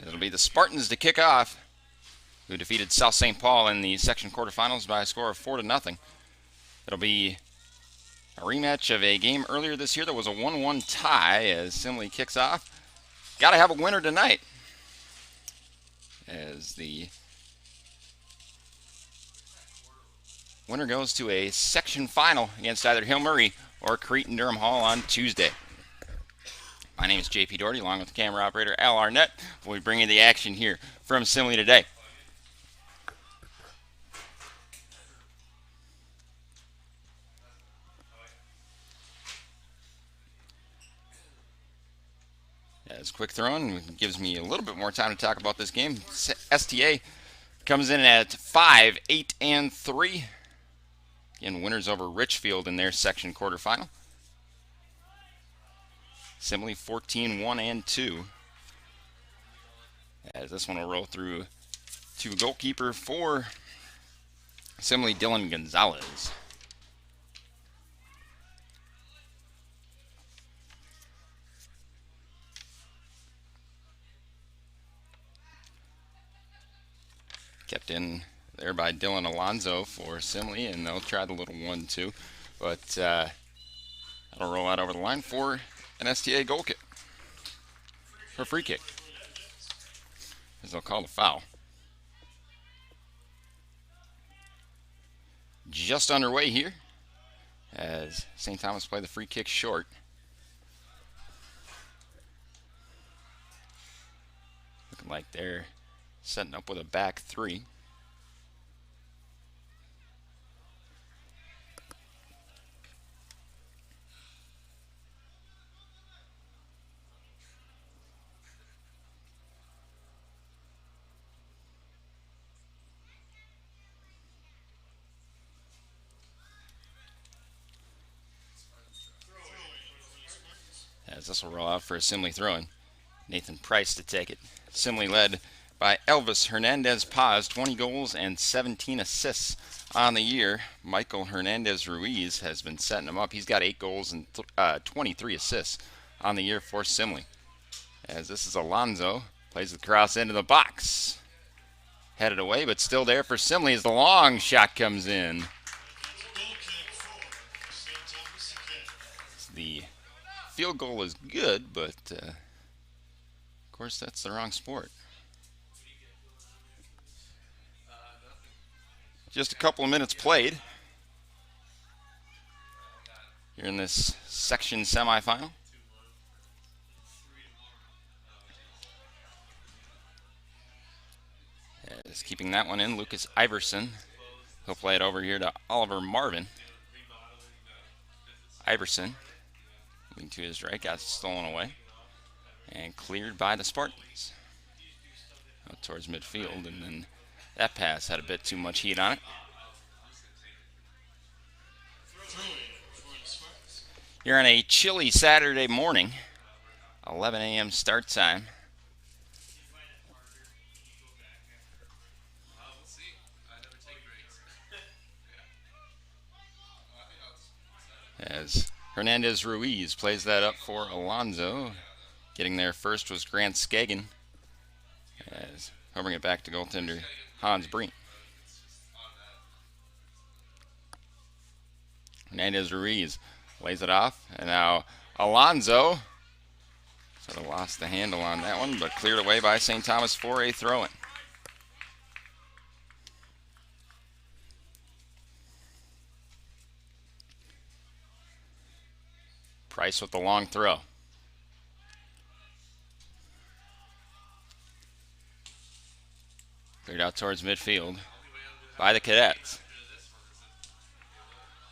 It'll be the Spartans to kick off, who defeated South St. Paul in the section quarterfinals by a score of 4-0. It'll be a rematch of a game earlier this year that was a 1-1 tie as Simley kicks off. Got to have a winner tonight, as the winner goes to a section final against either Hill Murray or Creighton Durham Hall on Tuesday. My name is JP Doherty, along with the camera operator Al Arnett. We'll be bringing the action here from Simley today. As quick throwing gives me a little bit more time to talk about this game. STA comes in at 5-8-3. Again, winners over Richfield in their section quarterfinal. Simley 14-1-2. As this one will roll through to goalkeeper for Simley, Dylan Gonzalez. Kept in there by Dylan Alonzo for Simley, and they'll try the little 1-2, but that'll roll out over the line for an STA goal kick, or free kick, as they'll call the foul. Just underway here, as St. Thomas play the free kick short. Looking like they're setting up with a back three. As this will roll out for a Simley throw-in. Nathan Price to take it. Simley led by Elvis Hernandez Paz, 20 goals and 17 assists on the year. Michael Hernandez Ruiz has been setting him up. He's got 8 goals and 23 assists on the year for Simley. As this is Alonzo, plays the cross into the box. Headed away, but still there for Simley as the long shot comes in. The field goal is good, but of course that's the wrong sport. Just a couple of minutes played here in this section semifinal. As keeping that one in, Lucas Iverson. He'll play it over here to Oliver Marvin. Iverson, moving to his right, got stolen away and cleared by the Spartans. Out towards midfield, and then that pass had a bit too much heat on it. You're on a chilly Saturday morning, 11 a.m. start time. As Hernandez Ruiz plays that up for Alonzo. Getting there first was Grant Skagen. As he'll bring it back to goaltender Hans Breen. Hernandez Ruiz lays it off, and now Alonzo sort of lost the handle on that one, but cleared away by St. Thomas for a throw-in. Price with the long throw. Cleared out towards midfield by the Cadets.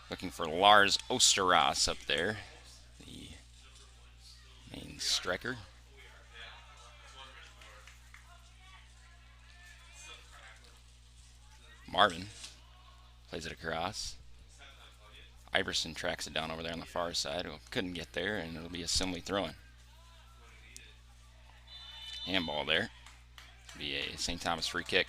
Looking for Lars Osteros up there, the main striker. Marvin plays it across. Iverson tracks it down over there on the far side. Well, couldn't get there, and it'll be a Simley throw-in. Handball there. Be a St. Thomas free kick.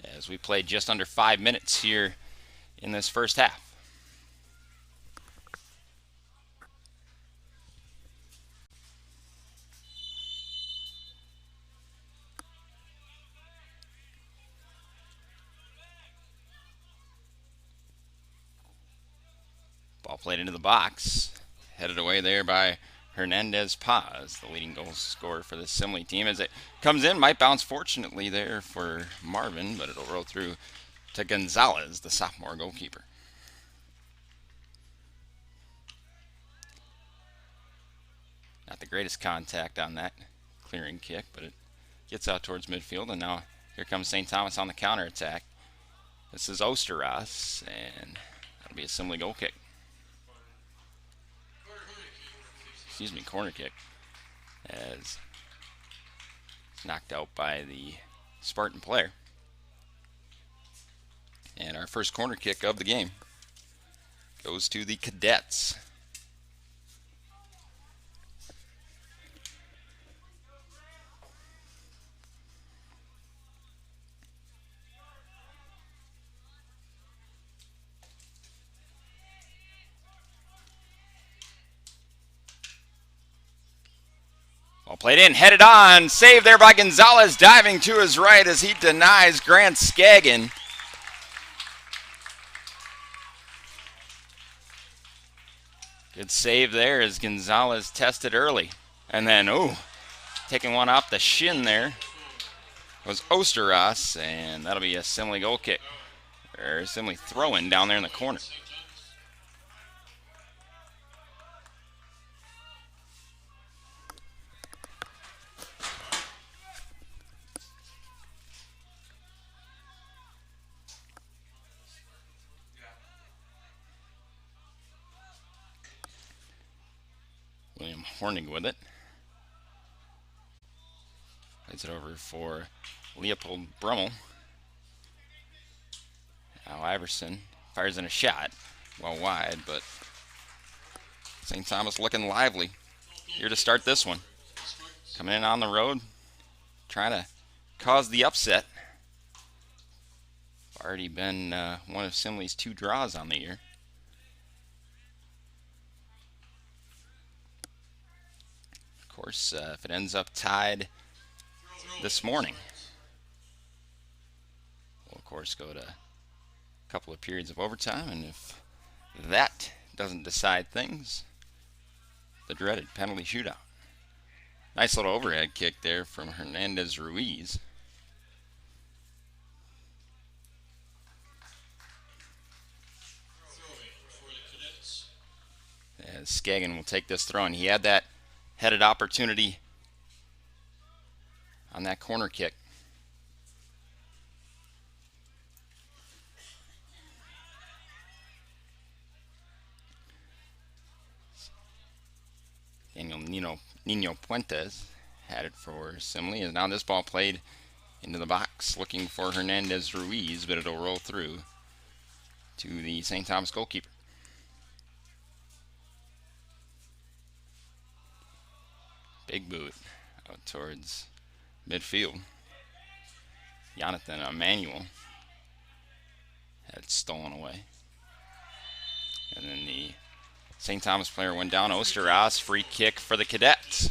As we played just under 5 minutes here in this first half. Ball played into the box. Headed away there by Hernandez Paz, the leading goal scorer for the Simley team. As it comes in, might bounce fortunately there for Marvin, but it'll roll through to Gonzalez, the sophomore goalkeeper. Not the greatest contact on that clearing kick, but it gets out towards midfield, and now here comes St. Thomas on the counterattack. This is Osteras, and that'll be a Simley goal kick. Excuse me, corner kick. As it's knocked out by the Spartan player. And our first corner kick of the game goes to the Cadets. Ball played in, headed on, saved there by Gonzalez, diving to his right as he denies Grant Skagin. Good save there as Gonzalez tested early. And then, taking one off the shin there was Osteras, and that'll be a Simley goal kick. Or Simley throw-in down there in the corner. William Hornig with it. Plays it over for Leopold Brummel. Now Iverson fires in a shot. Well wide, but St. Thomas looking lively here to start this one. Coming in on the road, trying to cause the upset. Already been one of Simley's 2 draws on the year. Of course, if it ends up tied this morning, we'll of course go to a couple of periods of overtime, and if that doesn't decide things, the dreaded penalty shootout. Nice little overhead kick there from Hernandez Ruiz. As Skagin will take this throw, and he had that headed opportunity on that corner kick. Daniel Nino Puentes had it for Simley, and now this ball played into the box looking for Hernandez Ruiz, but it'll roll through to the St. Thomas goalkeeper. Big boot out towards midfield. Jonathan Emanuel had it stolen away. And then the St. Thomas player went down. Osteras, free kick for the Cadets.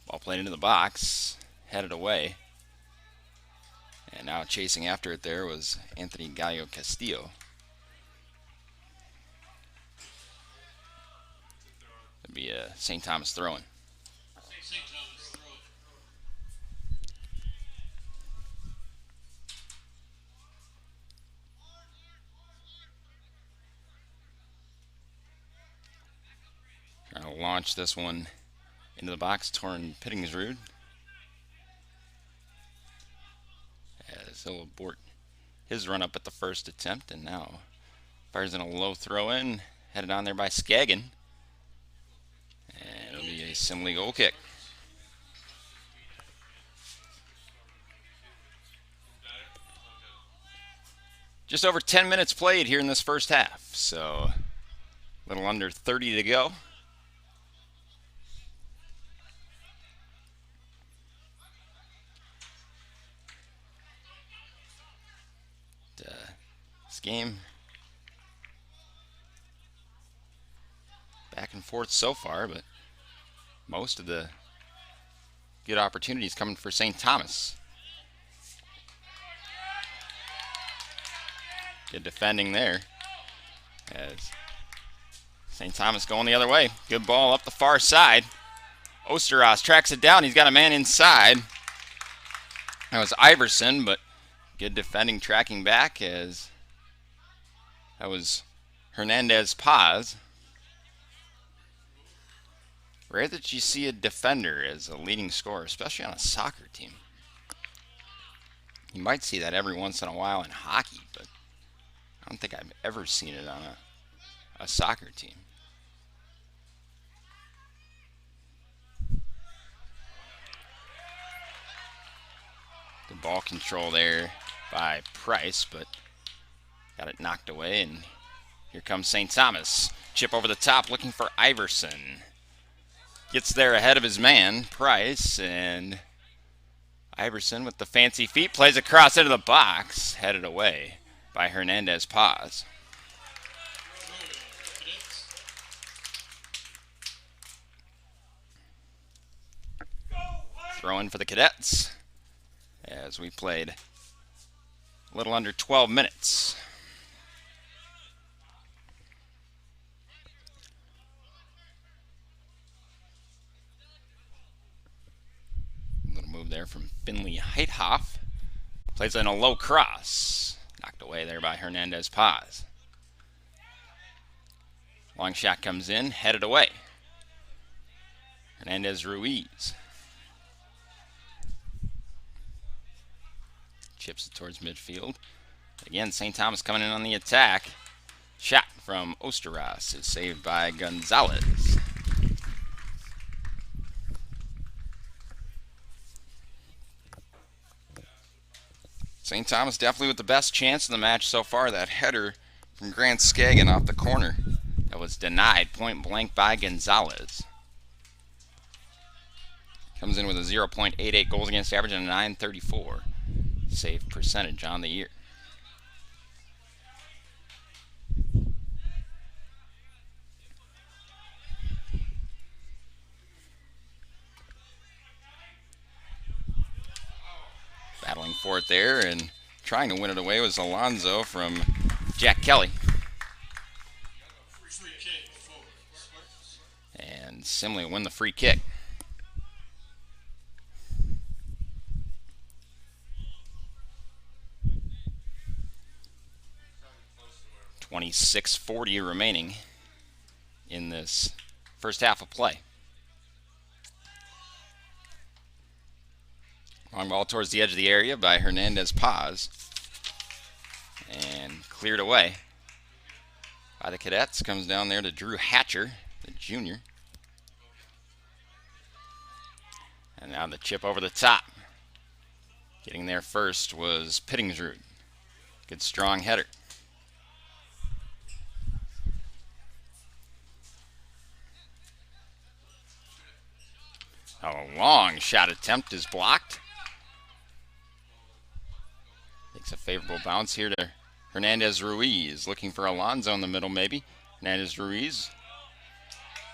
Ball played into the box, headed away. And now chasing after it there was Anthony Gallo Castillo. That'd be a St. Thomas throw-in. Trying to launch this one into the box, Torrin Pittingsrud. As he'll abort his run up at the first attempt, and now fires in a low throw in, headed on there by Skagin. And it'll be a Simley goal kick. Just over 10 minutes played here in this first half, so a little under 30 to go. This game back and forth so far, but most of the good opportunities coming for St. Thomas. Good defending there as St. Thomas going the other way. Good ball up the far side. Osteros tracks it down. He's got a man inside. That was Iverson, but good defending tracking back as that was Hernandez Paz. Rare that you see a defender as a leading scorer, especially on a soccer team. You might see that every once in a while in hockey, but I don't think I've ever seen it on a soccer team. Good ball control there by Price, but got it knocked away, and here comes St. Thomas. Chip over the top looking for Iverson. Gets there ahead of his man, Price, and Iverson with the fancy feet plays across into the box, headed away by Hernandez Paz. Throw in for the Cadets as we played a little under 12 minutes. Little move there from Finley Heithoff. Plays in a low cross. Knocked away there by Hernandez Paz. Long shot comes in, headed away. Hernandez Ruiz. Chips it towards midfield. Again, St. Thomas coming in on the attack. Shot from Osteros is saved by Gonzalez. St. Thomas definitely with the best chance in the match so far. That header from Grant Skagen off the corner that was denied point blank by Gonzalez. Comes in with a 0.88 goals against average and a 934 save percentage on the year. Battling for it there and trying to win it away was Alonzo from Jack Kelly. And Simley win the free kick. .2640 remaining in this first half of play. Long ball towards the edge of the area by Hernandez Paz. And cleared away by the Cadets. Comes down there to Drew Hatcher, the junior. And now the chip over the top. Getting there first was Pittingsrud. Good strong header. A long shot attempt is blocked. Takes a favorable bounce here to Hernandez Ruiz. Looking for Alonzo in the middle maybe. Hernandez Ruiz.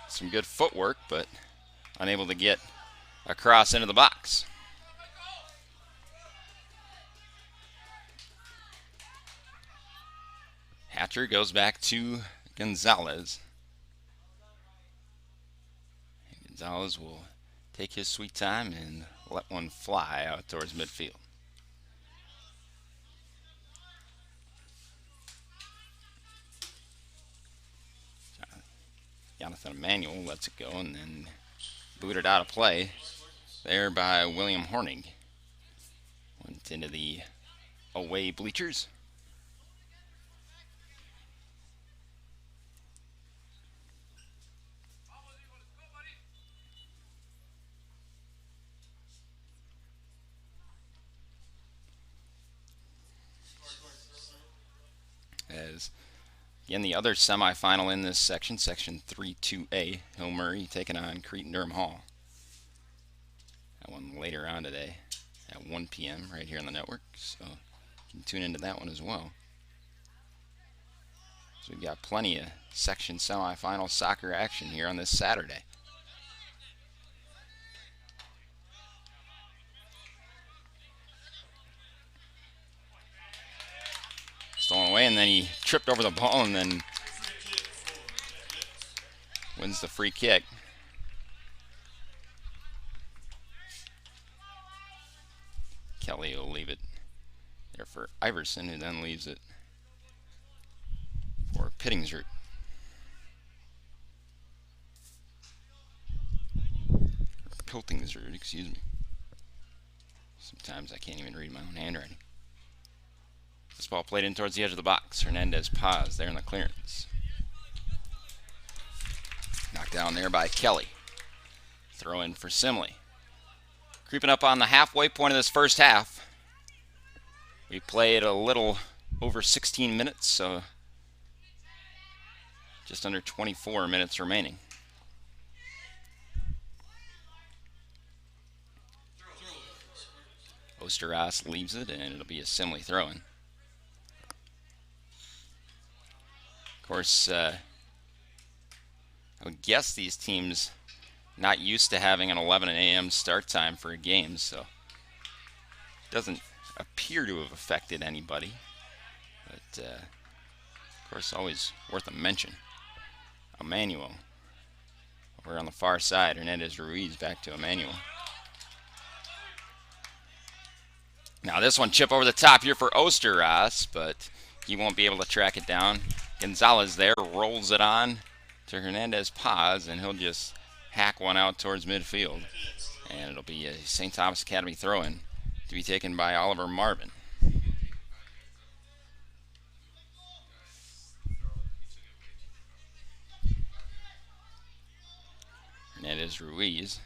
Some good footwork, but unable to get across into the box. Hatcher goes back to Gonzalez. And Gonzalez will take his sweet time and let one fly out towards midfield. Jonathan Emanuel lets it go and then booted out of play there by William Hornig. Went into the away bleachers. Reyes. Again, the other semifinal in this section, Section 3-2A, Hill Murray taking on Cretin Durham Hall. That one later on today at 1 p.m. right here on the network, so you can tune into that one as well. So we've got plenty of section semifinal soccer action here on this Saturday. Stolen away, and then he tripped over the ball and then wins the free kick. Kelly will leave it there for Iverson, who then leaves it for Pittingsrud. Piltingsrud, excuse me. Sometimes I can't even read my own handwriting. This ball played in towards the edge of the box. Hernandez paused there in the clearance. Knocked down there by Kelly. Throw in for Simley. Creeping up on the halfway point of this first half. We played a little over 16 minutes, so just under 24 minutes remaining. Osteras leaves it, and it'll be a Simley throw-in. Of course, I would guess these teams not used to having an 11 a.m. start time for a game, so it doesn't appear to have affected anybody. But, of course, always worth a mention. Emmanuel over on the far side. Hernandez Ruiz back to Emmanuel. Now this one chip over the top here for Osteras, but he won't be able to track it down. Gonzalez there rolls it on to Hernandez Paz, and he'll just hack one out towards midfield. And it'll be a St. Thomas Academy throw-in to be taken by Oliver Marvin. Hernandez Ruiz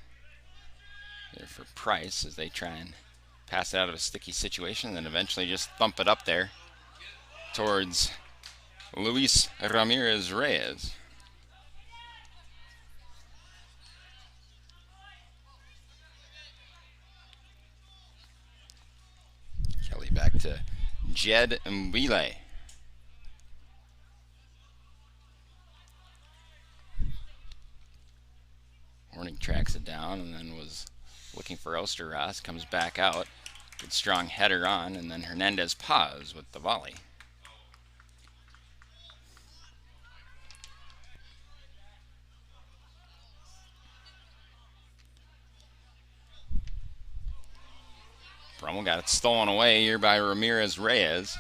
there for Price as they try and pass it out of a sticky situation and then eventually just thump it up there towards Luis Ramirez Reyes. Kelly back to Jed Mbile. Horning tracks it down and then was looking for Osteras, comes back out. Good strong header on, and then Hernandez Paz with the volley. Brummel got it stolen away here by Ramirez Reyes.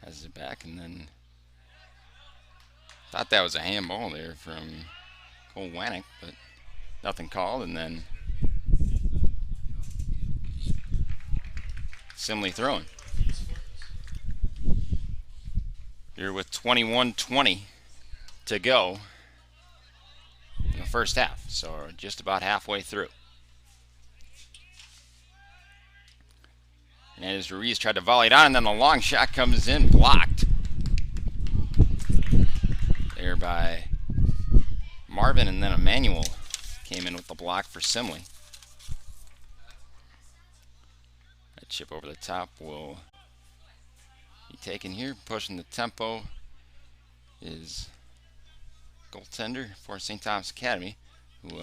Has it back, and then thought that was a handball there from Cole Wannick, but nothing called, and then Simley throwing. Here with 21:20 to go in the first half, so we're just about halfway through. Hernandez Ruiz tried to volley it on, and then the long shot comes in, blocked there by Marvin, and then Emmanuel came in with the block for Simley. That chip over the top will be taken here. Pushing the tempo is goaltender for St. Thomas Academy, who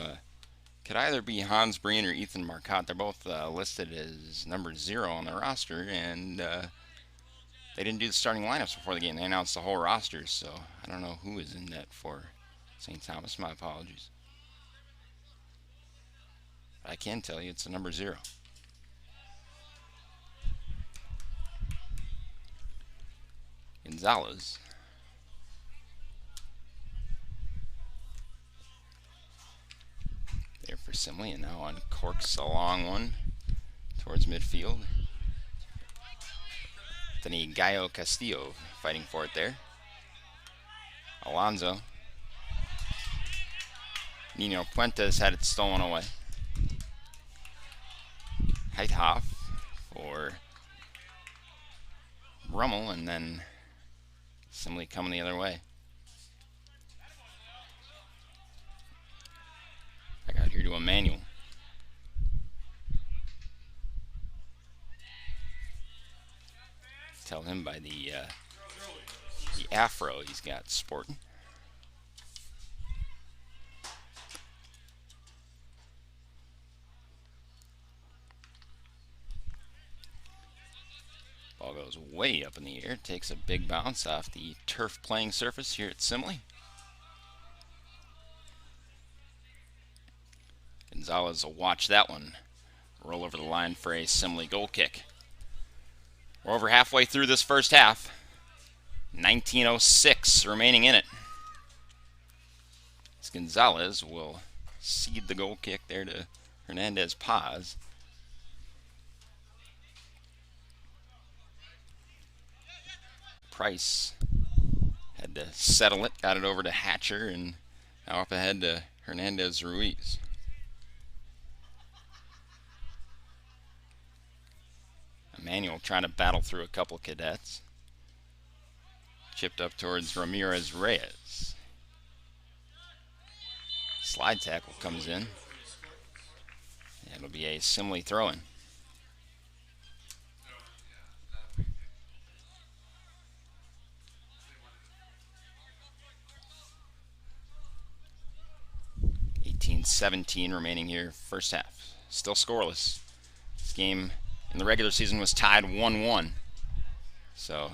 could either be Hans Breen or Ethan Marcotte. They're both listed as number 0 on the roster, and they didn't do the starting lineups before the game. They announced the whole roster, so I don't know who is in net for St. Thomas. My apologies. I can tell you it's the number 0. Gonzalez. There for Simley, and now uncorks a long one towards midfield. Anthony Gallo Castillo fighting for it there. Alonso. Nino Puentes had it stolen away. Heithoff for Rummel, and then Simley coming the other way. Back out here to Emmanuel. Tell him by the afro he's got sporting. Ball goes way up in the air, takes a big bounce off the turf playing surface here at Simley. Gonzalez will watch that one roll over the line for a Simley goal kick. We're over halfway through this first half. 19:06 remaining in it. As Gonzalez will cede the goal kick there to Hernandez Paz. Price had to settle it, got it over to Hatcher, and now up ahead to Hernandez Ruiz. Emmanuel trying to battle through a couple cadets. Chipped up towards Ramirez Reyes. Slide tackle comes in. And it'll be a Simley throw-in. .17 remaining here, first half. Still scoreless. This game in the regular season was tied 1-1. So,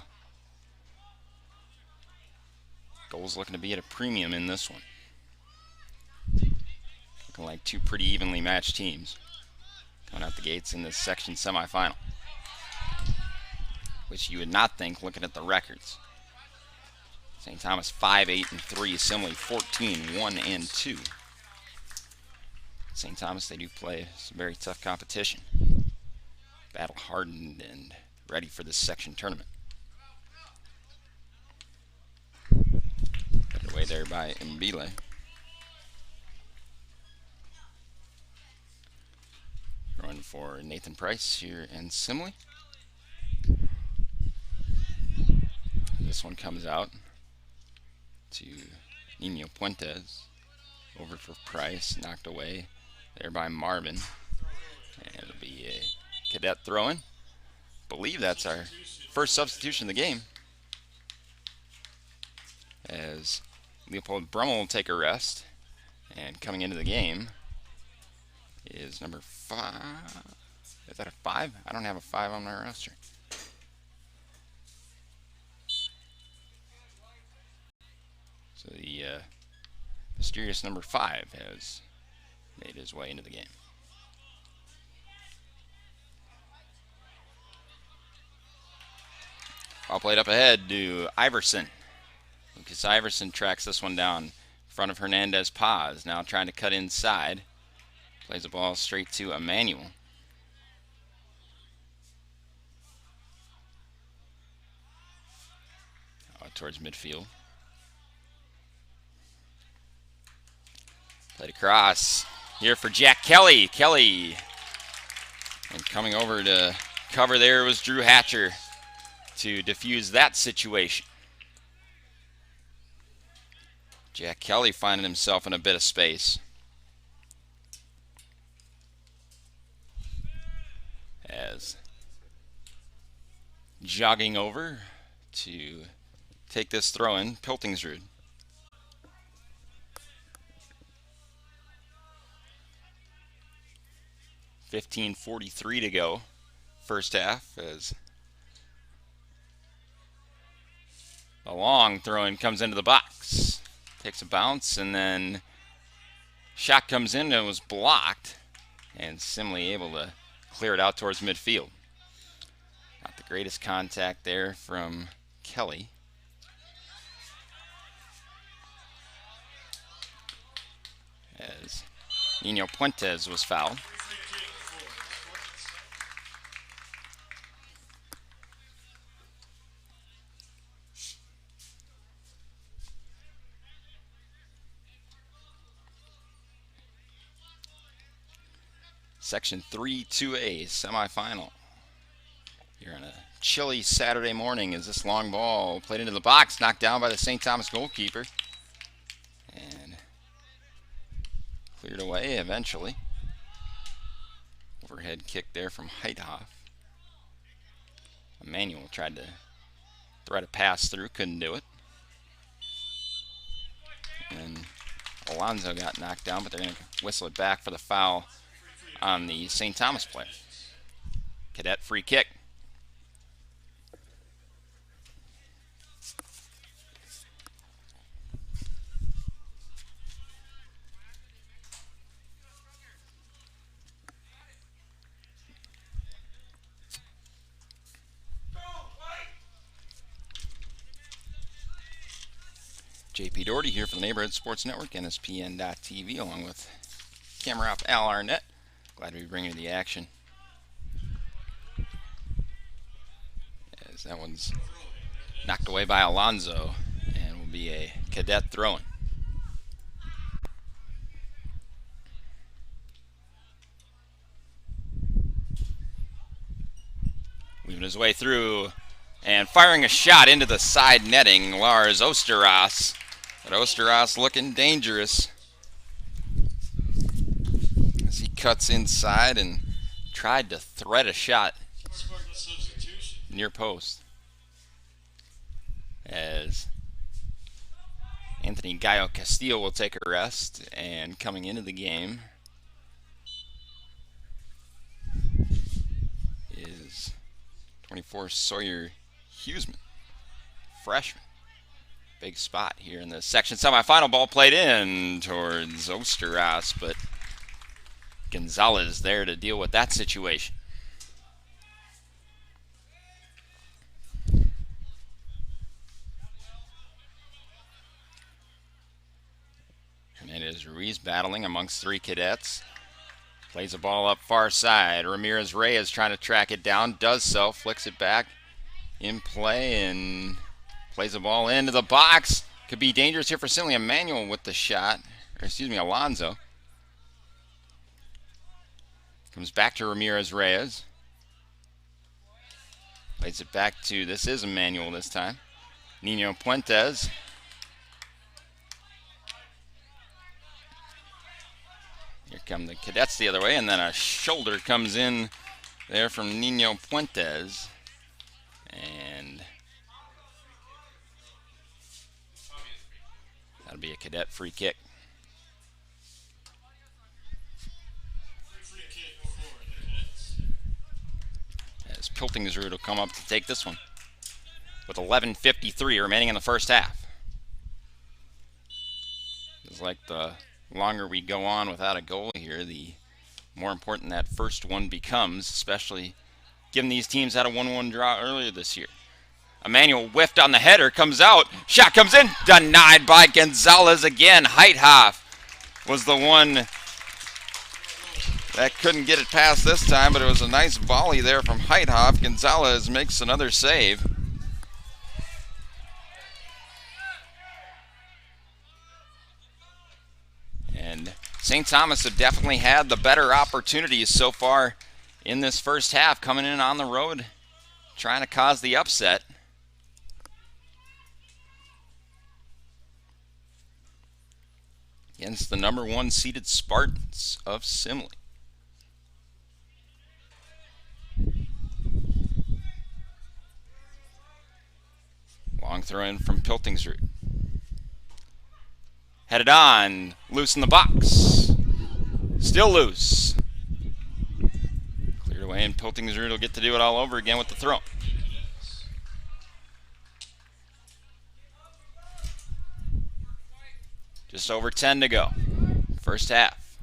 goals looking to be at a premium in this one. Looking like two pretty evenly matched teams coming out the gates in this section semifinal, which you would not think looking at the records. St. Thomas 5-8-3, Simley 14-1-2. St. Thomas, they do play some very tough competition. Battle hardened and ready for this section tournament. Put it away there by Mbile. Throwing for Nathan Price here in Simley. This one comes out to Nino Puentes. Over for Price, knocked away there by Marvin. And it'll be a cadet throw-in. Believe that's our first substitution of the game, as Leopold Brummel will take a rest. And coming into the game is number 5. Is that a 5? I don't have a 5 on my roster. So the mysterious number 5 has made his way into the game. Ball played up ahead to Iverson. Lucas Iverson tracks this one down in front of Hernandez Paz. Now trying to cut inside. Plays the ball straight to Emmanuel. Towards midfield. Played across here for Jack Kelly. Kelly. And coming over to cover there was Drew Hatcher to defuse that situation. Jack Kelly finding himself in a bit of space. As jogging over to take this throw in, Piltingsrud. .43 to go, first half, as a long throw-in comes into the box. Takes a bounce, and then shot comes in and was blocked, and Simley able to clear it out towards midfield. Not the greatest contact there from Kelly. As Nino Puentes was fouled. Section 3-2A semifinal. Here on a chilly Saturday morning as this long ball played into the box, knocked down by the St. Thomas goalkeeper, and cleared away eventually. Overhead kick there from Heithoff. Emmanuel tried to thread a pass through, couldn't do it. And Alonzo got knocked down, but they're going to whistle it back for the foul on the St. Thomas player. Cadet free kick. JP Doherty here for the Neighborhood Sports Network, NSPN.TV, along with camera op Al Arnett. Glad to be bringing you the action. As that one's knocked away by Alonzo and will be a cadet throw-in. Weaving his way through and firing a shot into the side netting, Lars Osteros. But Osteros looking dangerous as he cuts inside and tried to thread a shot near post. As Anthony Gallo Castillo will take a rest, and coming into the game is 24 Sawyer Huseman, freshman. Big spot here in the section semifinal. Ball played in towards Osteros, but Gonzalez there to deal with that situation. Hernandez Ruiz battling amongst three cadets. Plays a ball up far side. Ramirez Reyes trying to track it down. Does so. Flicks it back in play and plays the ball into the box. Could be dangerous here for Simley. Emmanuel with the shot. Or excuse me, Alonzo. Comes back to Ramirez Reyes. Plays it back to, this is Emmanuel this time, Nino Puentes. Here come the cadets the other way, and then a shoulder comes in there from Nino Puentes. And that'll be a cadet free kick. As Piltingsrud will come up to take this one with 11:53 remaining in the first half. It's like the longer we go on without a goal here, the more important that first one becomes, especially given these teams had a 1-1 draw earlier this year. Emmanuel whiffed on the header, comes out, shot comes in, denied by Gonzalez again. Heithoff was the one that couldn't get it past this time, but it was a nice volley there from Heithoff. Gonzalez makes another save. And St. Thomas have definitely had the better opportunities so far in this first half, coming in on the road, trying to cause the upset. Against the #1 seeded Spartans of Simley. Long throw in from Piltingsrud. Headed on, loose in the box. Still loose. Cleared away, and Piltingsrud will get to do it all over again with the throw. Just over 10 to go. First half.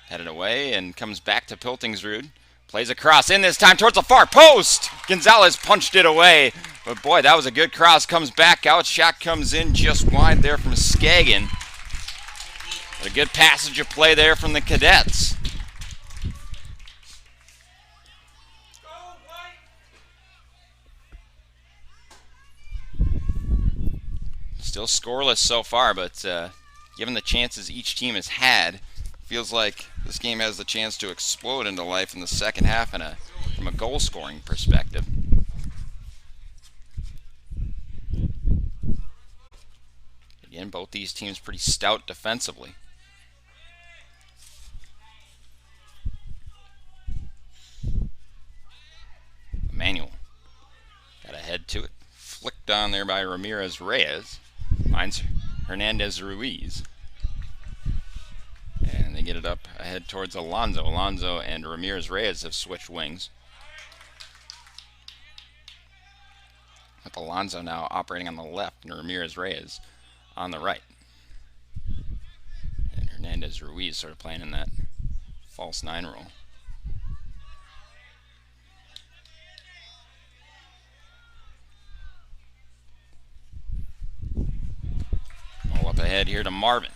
Headed away and comes back to Piltingsrud. Plays a cross in this time towards the far post. Gonzalez punched it away. But boy, that was a good cross. Comes back out. Shot comes in just wide there from Skagen. But a good passage of play there from the cadets. Still scoreless so far, but given the chances each team has had, feels like this game has the chance to explode into life in the second half from a goal-scoring perspective. Again, both these teams pretty stout defensively. Emmanuel got a head to it. Flicked on there by Ramirez Reyes. Finds Hernandez Ruiz. And they get it up ahead towards Alonso. Alonso and Ramirez Reyes have switched wings. With Alonso now operating on the left and Ramirez Reyes on the right. And Hernandez Ruiz sort of playing in that false nine role. All up ahead here to Marvin.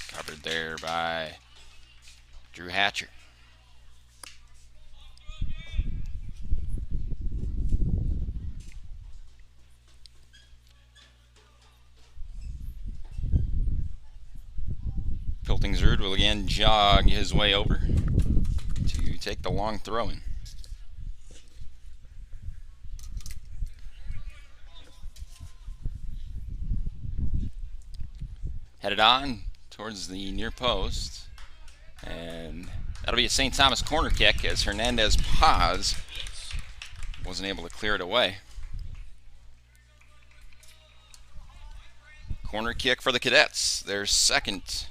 Covered there by Drew Hatcher. Piltingsrud will again jog his way over to take the long throw-in. Headed on towards the near post, and that'll be a St. Thomas corner kick as Hernandez Paz wasn't able to clear it away. Corner kick for the Cadets, their second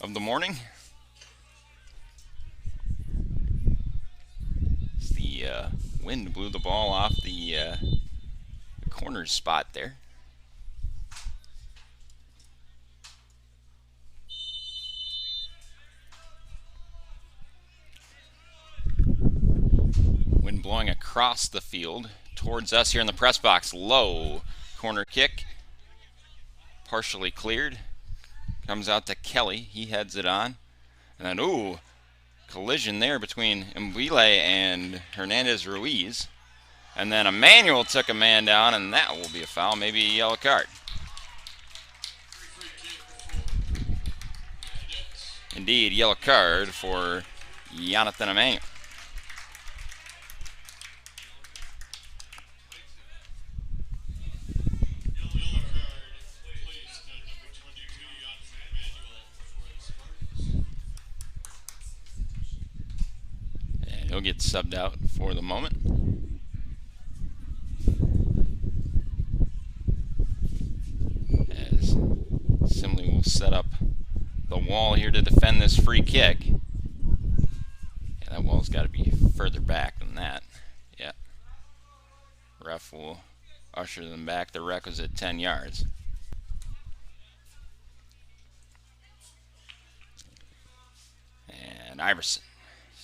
of the morning. As the wind blew the ball off the corner spot there. Wind blowing across the field towards us here in the press box. Low corner kick, partially cleared. Comes out to Kelly. He heads it on. And then, ooh, collision there between Mbile and Hernandez Ruiz. And then Emmanuel took a man down, and that will be a foul, maybe a yellow card. Indeed, yellow card for Jonathan Emmanuel. He'll get subbed out for the moment. As Simley will set up the wall here to defend this free kick. Yeah, that wall's got to be further back than that. Yeah. Ref will usher them back the requisite 10 yards. And Iverson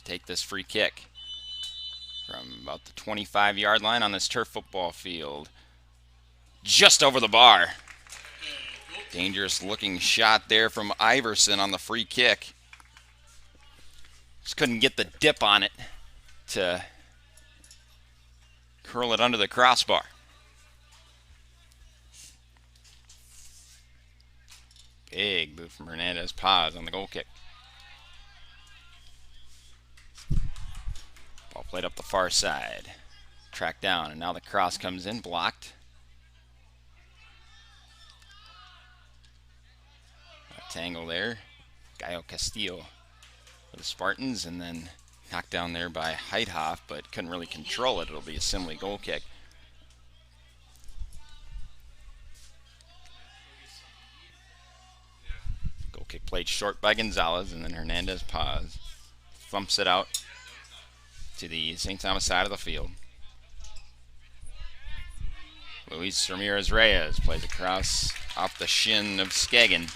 take this free kick from about the 25-yard line on this turf football field. Just over the bar. Dangerous looking shot there from Iverson on the free kick. Just couldn't get the dip on it to curl it under the crossbar. Big boot from Hernandez Paz on the goal kick. Ball played up the far side. Tracked down, and now the cross comes in, blocked. A tangle there. Gallo Castillo for the Spartans, and then knocked down there by Heithoff, but couldn't really control it. It'll be a Simley goal kick. Goal kick played short by Gonzalez, and then Hernandez Paz thumps it out to the St. Thomas side of the field. Luis Ramirez Reyes plays across off the shin of Skagen.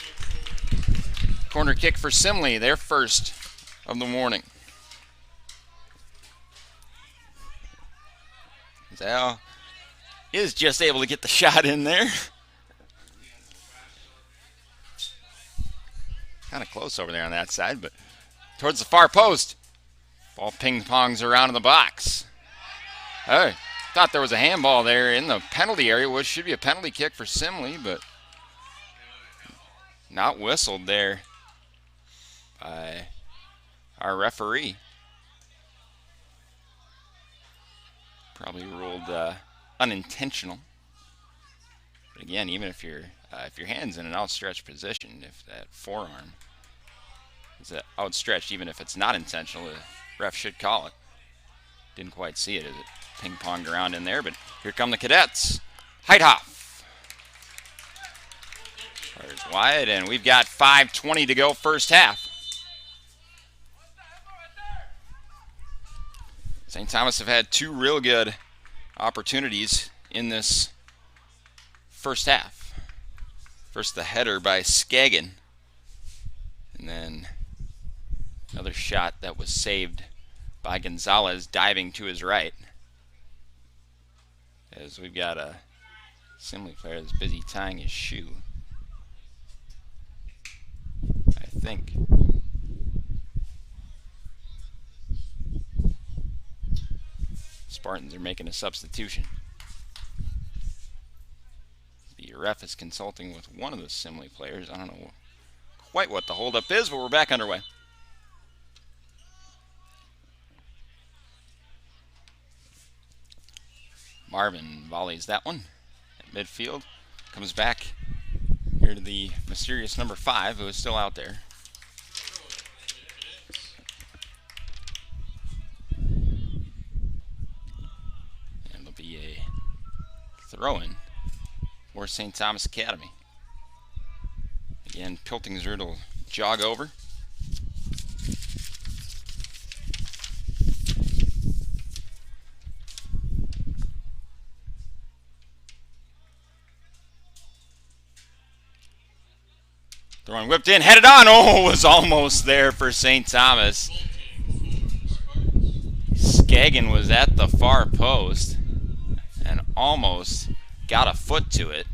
Corner kick for Simley, their first of the morning. Zal is just able to get the shot in there. Kind of close over there on that side, but towards the far post. Ball ping-pongs around in the box. Hey, thought there was a handball there in the penalty area, which should be a penalty kick for Simley, but not whistled there by our referee. Probably ruled unintentional. But again, even if your hand's in an outstretched position, if that forearm is outstretched, even if it's not intentional, the ref should call it. Didn't quite see it as it ping-ponged around in there, but here come the Cadets. Heithoff. Fires wide, and we've got 5:20 to go first half. St. Thomas have had two real good opportunities in this first half. First, the header by Skagen, and then another shot that was saved by Gonzalez diving to his right. As we've got a Simley player that's busy tying his shoe, I think. Spartans are making a substitution. The ref is consulting with one of the Simley players. I don't know quite what the holdup is, but we're back underway. Marvin volleys that one at midfield. Comes back here to the mysterious number 5, who is still out there. And it'll be a throw-in for St. Thomas Academy. Again, Piltingsrud will jog over. Throwing whipped in, headed on. Oh, was almost there for St. Thomas. Skagen was at the far post and almost got a foot to it.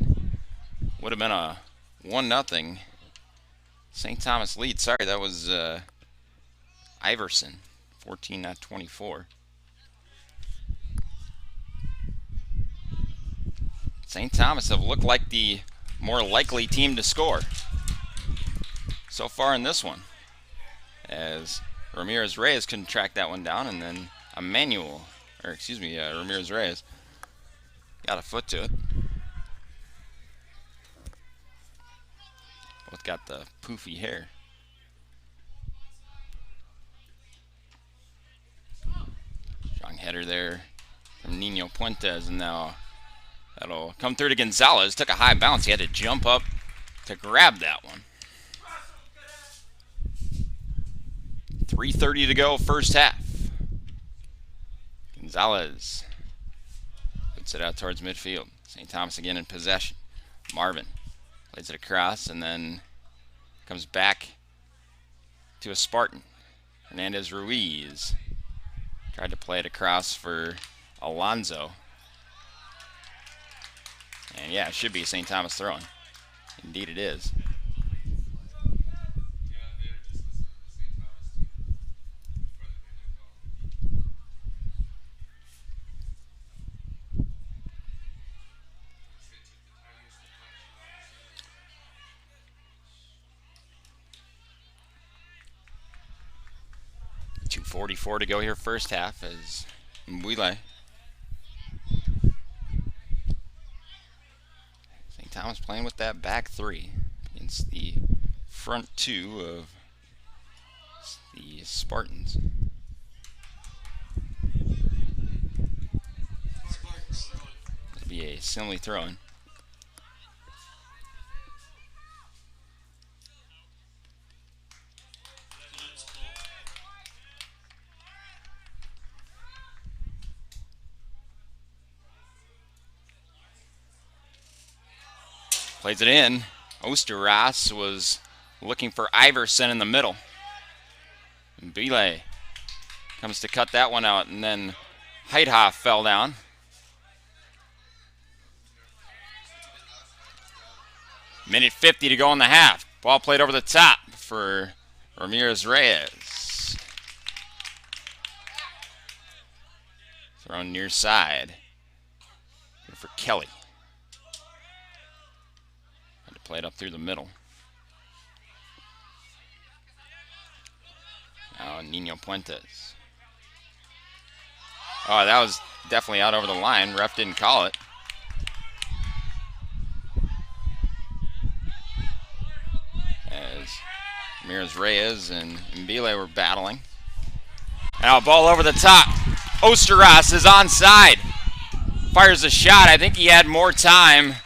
Would have been a 1-0 St. Thomas lead. Sorry, that was Iverson, 14-24. St. Thomas have looked like the more likely team to score so far in this one, as Ramirez Reyes couldn't track that one down, and then Ramirez Reyes got a foot to it. Both got the poofy hair. Strong header there from Nino Puentes, and now that'll come through to Gonzalez. Took a high bounce. He had to jump up to grab that one. 3:30 to go first half. Gonzalez puts it out towards midfield. St. Thomas again in possession. Marvin plays it across and then comes back to a Spartan. Hernandez Ruiz tried to play it across for Alonzo. And yeah, it should be St. Thomas throwing. Indeed it is. .244 to go here first half as Mbwile. St. Thomas playing with that back 3 against the front 2 of the Spartans. It'll be a Simley throw-in. Plays it in. Osteras was looking for Iverson in the middle. And Bile comes to cut that one out, and then Heithoff fell down. Minute 50 to go in the half. Ball played over the top for Ramirez Reyes. Thrown near side. for Kelly. Had to play it up through the middle. Now Nino Puentes. Oh, that was definitely out over the line. Ref didn't call it. As Ramirez Reyes and Mbile were battling. Now ball over the top. Osteros is onside. Fires a shot. I think he had more time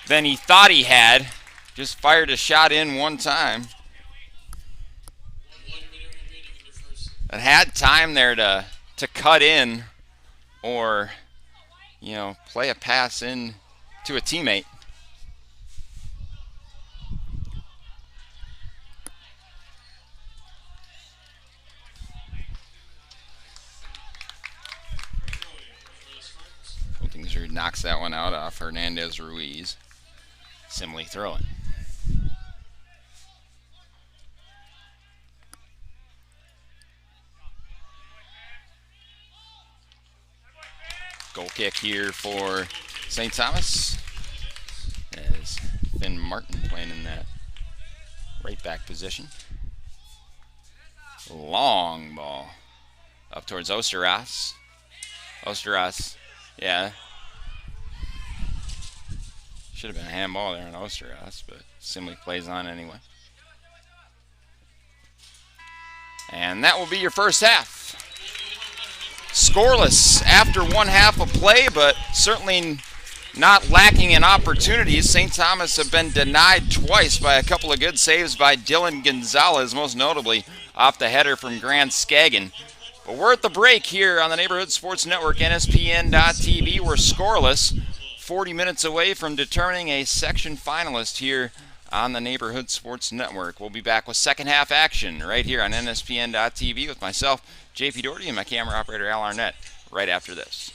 than he thought he had. Just fired a shot in one time. It had time there to cut in or, you know, play a pass in to a teammate. Piltinger knocks that one out off Hernandez Ruiz. Simley throwing. Goal kick here for St. Thomas. As Finn Martin playing in that right back position. Long ball up towards Osteros. Osteros, yeah. Should have been a handball there on Osteros, but Simley plays on anyway. And that will be your first half. Scoreless after one half of play, but certainly not lacking in opportunities. St. Thomas have been denied twice by a couple of good saves by Dylan Gonzalez, most notably off the header from Grant Skagen. But we're at the break here on the Neighborhood Sports Network, NSPN.TV. We're scoreless, 40 minutes away from determining a section finalist here on the Neighborhood Sports Network. We'll be back with second half action right here on NSPN.TV with myself, JP Doherty, and my camera operator, Al Arnett, right after this.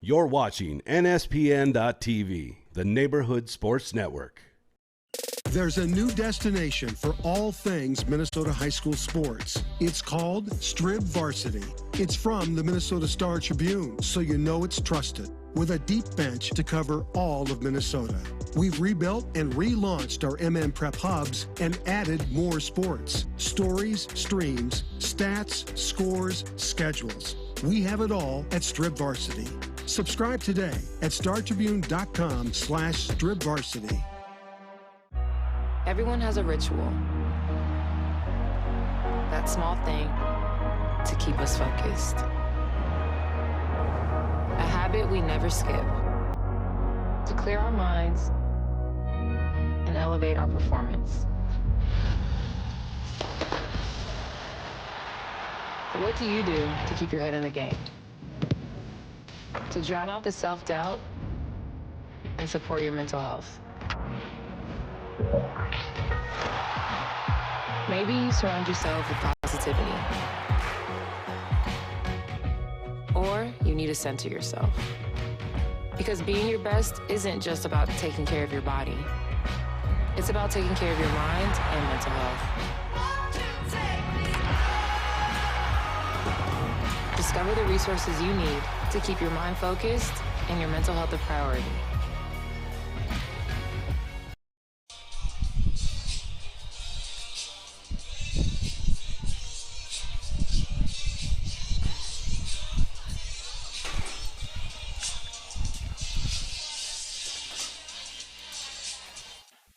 You're watching NSPN.TV, the Neighborhood Sports Network. There's a new destination for all things Minnesota high school sports. It's called Strib Varsity. It's from the Minnesota Star Tribune, so you know it's trusted. With a deep bench to cover all of Minnesota. We've rebuilt and relaunched our MM Prep hubs and added more sports. Stories, streams, stats, scores, schedules. We have it all at Strib Varsity. Subscribe today at startribune.com/stribvarsity. Everyone has a ritual. That small thing to keep us focused. A habit we never skip. To clear our minds and elevate our performance. But what do you do to keep your head in the game? To drown out the self-doubt and support your mental health. Maybe you surround yourself with positivity. Or you need to center yourself. Because being your best isn't just about taking care of your body. It's about taking care of your mind and mental health. Discover the resources you need to keep your mind focused and your mental health a priority.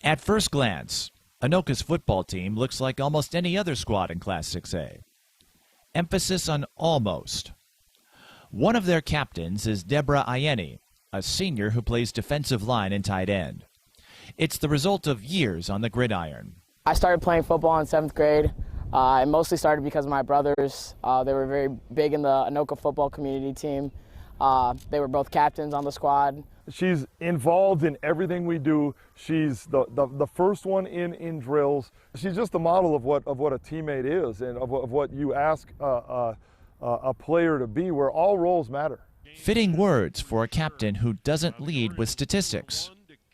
At first glance, Anoka's football team looks like almost any other squad in Class 6A. Emphasis on almost. One of their captains is Deborah Ayeni, a senior who plays defensive line and tight end. It's the result of years on the gridiron. I started playing football in 7th grade. It mostly started because of my brothers. They were very big in the Anoka football community team. They were both captains on the squad. She's involved in everything we do. She's the first one in drills. She's just the model of what a teammate is and of what you ask a player to be, where all roles matter. Fitting words for a captain who doesn't lead with statistics.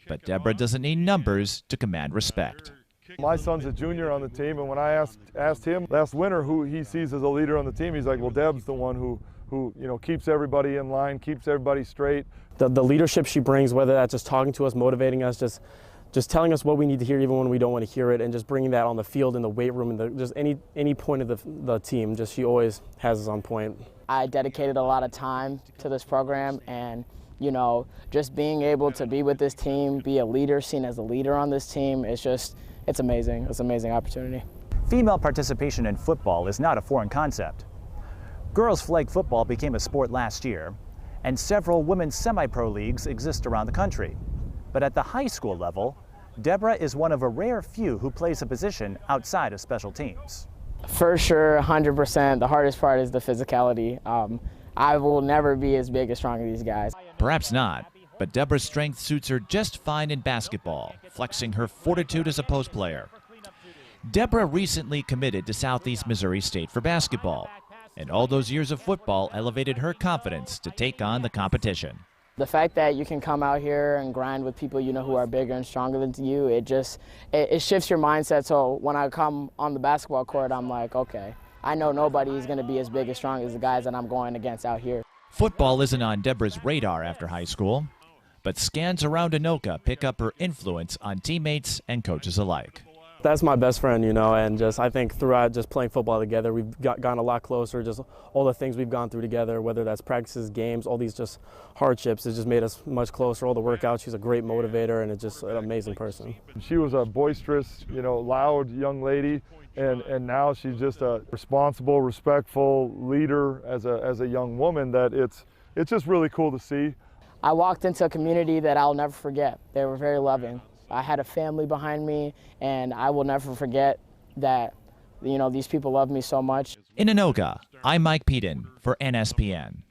But Deborah doesn't need numbers to command respect. My son's a junior on the team, and when I asked him last winter who he sees as a leader on the team, he's like, well, Deb's the one who keeps everybody in line, keeps everybody straight. The leadership she brings, whether that's just talking to us, motivating us, just telling us what we need to hear even when we don't want to hear it, and just bringing that on the field, in the weight room, and just any point of the team, just she always has us on point. I dedicated a lot of time to this program, and just being able to be with this team, be a leader, seen as a leader on this team, it's amazing. It's an amazing opportunity. Female participation in football is not a foreign concept. Girls flag football became a sport last year, and several women's semi-pro leagues exist around the country. But at the high school level, Deborah is one of a rare few who plays a position outside of special teams. For sure, 100%. The hardest part is the physicality. I will never be as big as strong as these guys. Perhaps not, but Deborah's strength suits her just fine in basketball, flexing her fortitude as a post player. Deborah recently committed to Southeast Missouri State for basketball, and all those years of football elevated her confidence to take on the competition. The fact that you can come out here and grind with people who are bigger and stronger than you, it shifts your mindset. So when I come on the basketball court, I'm like, okay, I know nobody is going to be as big and strong as the guys that I'm going against out here. Football isn't on Deborah's radar after high school, but scans around Anoka pick up her influence on teammates and coaches alike. That's my best friend, and I think throughout just playing football together, we've gotten a lot closer. Just all the things we've gone through together, whether that's practices, games, all these just hardships, it just made us much closer. All the workouts, she's a great motivator and just an amazing person. She was a boisterous, loud young lady, and now she's just a responsible, respectful leader as a young woman that it's just really cool to see. I walked into a community that I'll never forget. They were very loving. I had a family behind me, and I will never forget that, these people love me so much. In Anoka, I'm Mike Peden for NSPN.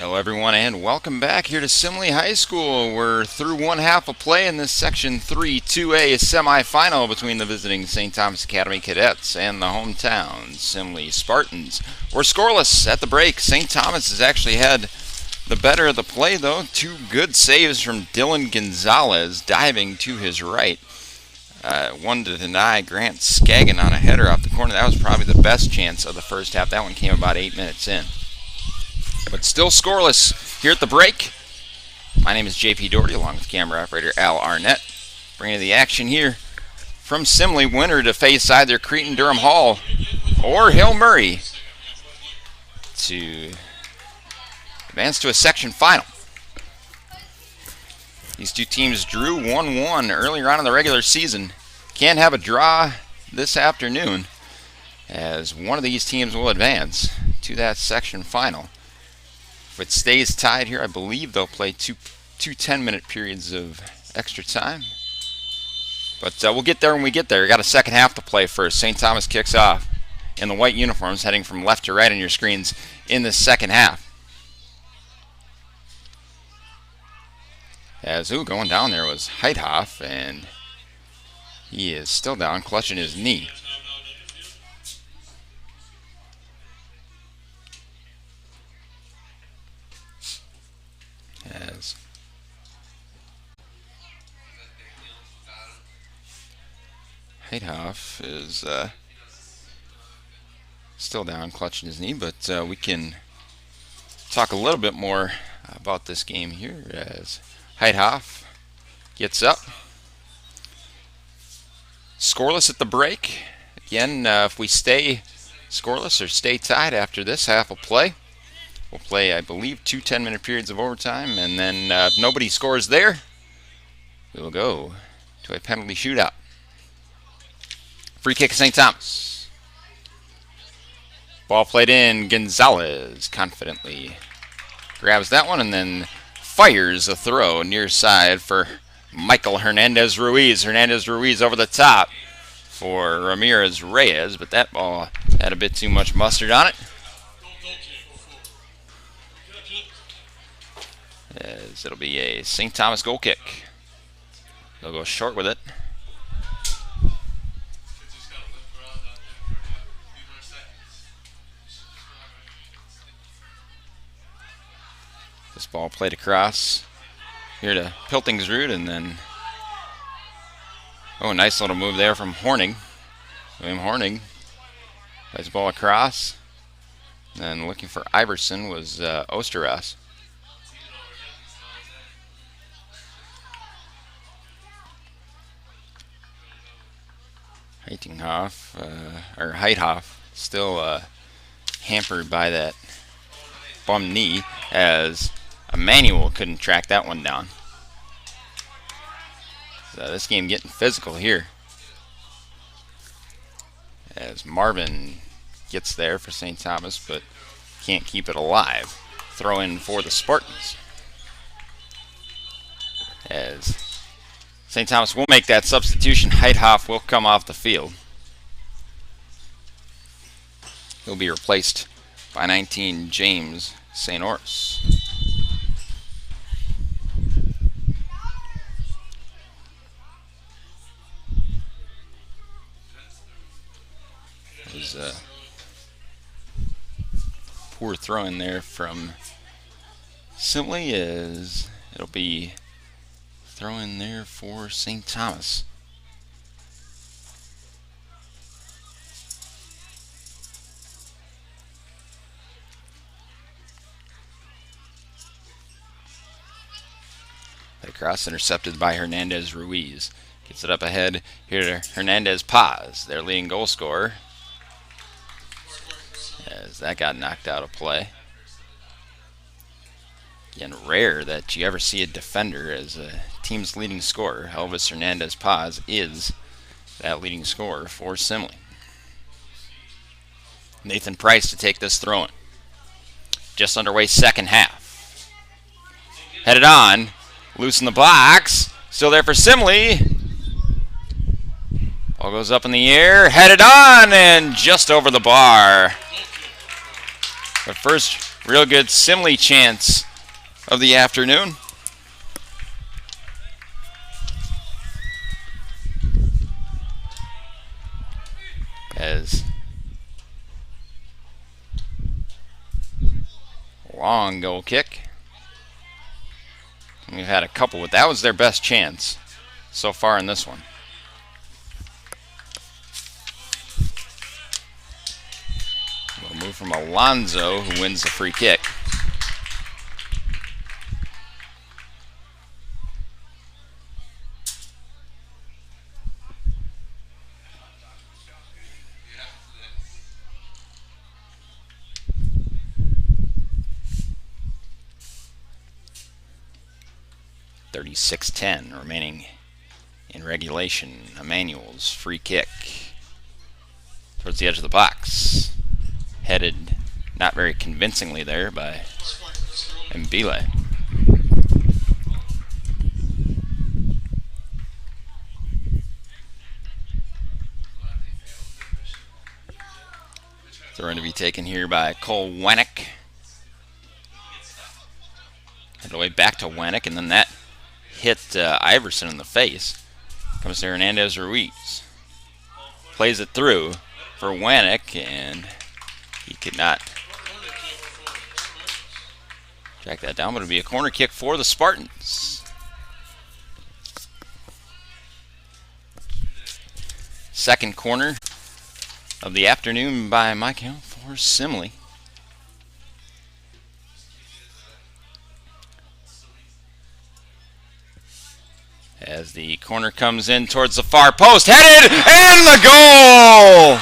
Hello everyone and welcome back here to Simley High School. We're through one half of play in this Section 3 2A semifinal between the visiting St. Thomas Academy Cadets and the hometown Simley Spartans. We're scoreless at the break. St. Thomas has actually had the better of the play though. Two good saves from Dylan Gonzalez diving to his right. One to deny Grant Skaggan on a header off the corner. That was probably the best chance of the first half. That one came about 8 minutes in. But still scoreless here at the break. My name is JP Doherty along with camera operator Al Arnett. Bringing the action here from Simley. Winner to face either Cretin-Durham Hall or Hill Murray to advance to a section final. These two teams drew 1-1 earlier on in the regular season. Can't have a draw this afternoon as one of these teams will advance to that section final. If it stays tied here, I believe they'll play two 10-minute periods of extra time. But we'll get there when we get there. We got a second half to play first. St. Thomas kicks off in the white uniforms, heading from left to right on your screens in the second half. As going down there was Heithoff, and he is still down, clutching his knee. As Heithoff is still down, clutching his knee, but we can talk a little bit more about this game here as Heithoff gets up. Scoreless at the break. Again, if we stay scoreless or stay tied after this half of play, we'll play, I believe, two 10-minute periods of overtime, and then if nobody scores there, we will go to a penalty shootout. Free kick, St. Thomas. Ball played in. Gonzalez confidently grabs that one and then fires a throw near side for Michael Hernandez-Ruiz. Hernandez-Ruiz over the top for Ramirez-Reyes, but that ball had a bit too much mustard on it. As it'll be a St. Thomas goal kick. They'll go short with it. This ball played across here to Piltingsrud, and then nice little move there from Horning. William Horning plays the ball across, and then looking for Iverson was Osteras. Heithoff still hampered by that bum knee as Emmanuel couldn't track that one down. So this game getting physical here as Marvin gets there for St. Thomas but can't keep it alive. Throw in for the Spartans as St. Thomas will make that substitution. Heithoff will come off the field. He'll be replaced by 19 James St. Orse. It was a poor throw in there from Simley, as it'll be throw in there for St. Thomas. That cross intercepted by Hernandez-Ruiz. Gets it up ahead here to Hernandez-Paz, their leading goal scorer, as that got knocked out of play. Again, rare that you ever see a defender as a team's leading scorer. Elvis Hernandez-Paz is that leading scorer for Simley. Nathan Price to take this throw-in. Just underway second half. Headed on. Loose in the box. Still there for Simley. Ball goes up in the air. Headed on and just over the bar. But first real good Simley chance of the afternoon. As long goal kick. We've had a couple, but that was their best chance so far in this one. We'll move from Alonzo, who wins the free kick. .36-10 remaining in regulation. Emmanuel's free kick towards the edge of the box. Headed not very convincingly there by Mbile. Throw to be taken here by Cole Wennick. Headed away back to Wennick, and then that hit Iverson in the face. Comes to Hernandez Ruiz. Plays it through for Wennick, and he could not track that down, but it'll be a corner kick for the Spartans. Second corner of the afternoon by my count for Simley. As the corner comes in towards the far post, headed, and the goal!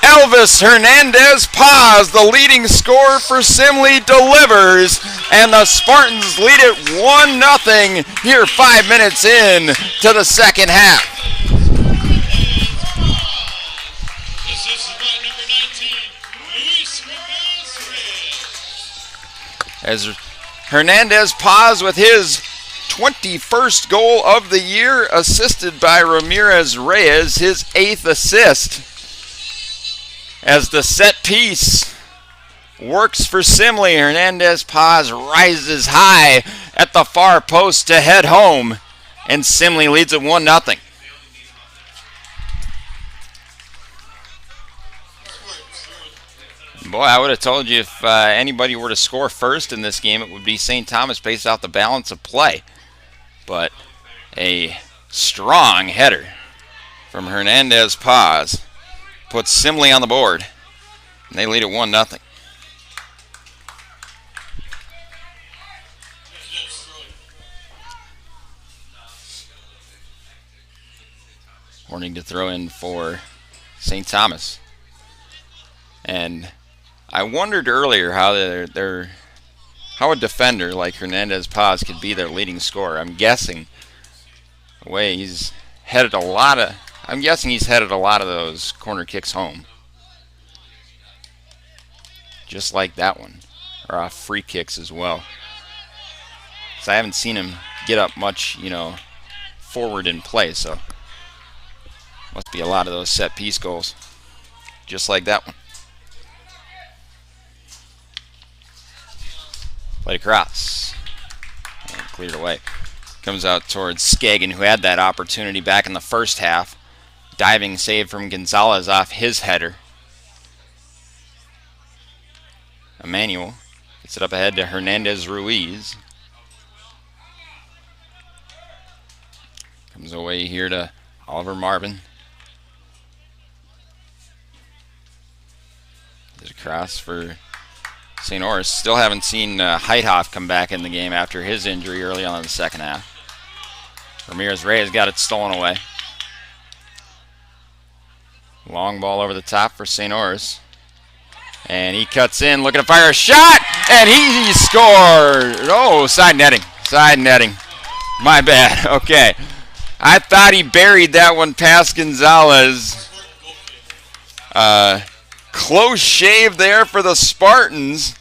Elvis Hernandez Paz, the leading scorer for Simley, delivers, and the Spartans lead it 1-0 here 5 minutes in to the second half. As Hernandez Paz with his 21st goal of the year, assisted by Ramirez Reyes, his 8th assist. As the set piece works for Simley, Hernandez Paz rises high at the far post to head home, and Simley leads it 1-0. Boy, I would have told you if anybody were to score first in this game, it would be St. Thomas based off the balance of play. But a strong header from Hernandez Paz puts Simley on the board, and they lead it 1-0. Warning to throw in for St. Thomas. And I wondered earlier how how a defender like Hernandez Paz could be their leading scorer. I'm guessing the way he's headed a lot of those corner kicks home. Just like that one. Or off free kicks as well. So I haven't seen him get up much, forward in play, so must be a lot of those set piece goals. Just like that one. Played across. And cleared away. Comes out towards Skagen, who had that opportunity back in the first half. Diving save from Gonzalez off his header. Emmanuel gets it up ahead to Hernandez Ruiz. Comes away here to Oliver Marvin. There's a cross for St. Orris. Still haven't seen Heithoff come back in the game after his injury early on in the second half. Ramirez Reyes got it stolen away. Long ball over the top for St. Orris. And he cuts in, looking to fire a shot, and he scored. Oh, side netting. Side netting. My bad. Okay. I thought he buried that one past Gonzalez. Close shave there for the Spartans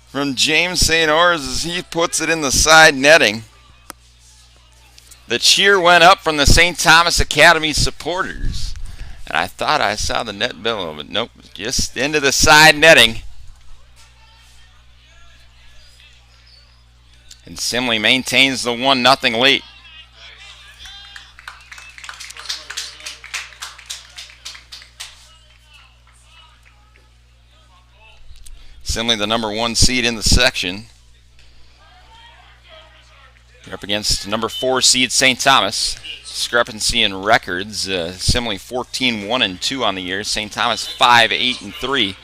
from James St. Orris as he puts it in the side netting. The cheer went up from the St. Thomas Academy supporters And I thought I saw the net billow, but nope, just into the side netting. And Simley maintains the 1-0 lead. Simley, the number 1 seed in the section. You're up against number 4 seed St. Thomas. Discrepancy in records. Simley 14-1-2 on the year. St. Thomas 5-8-3.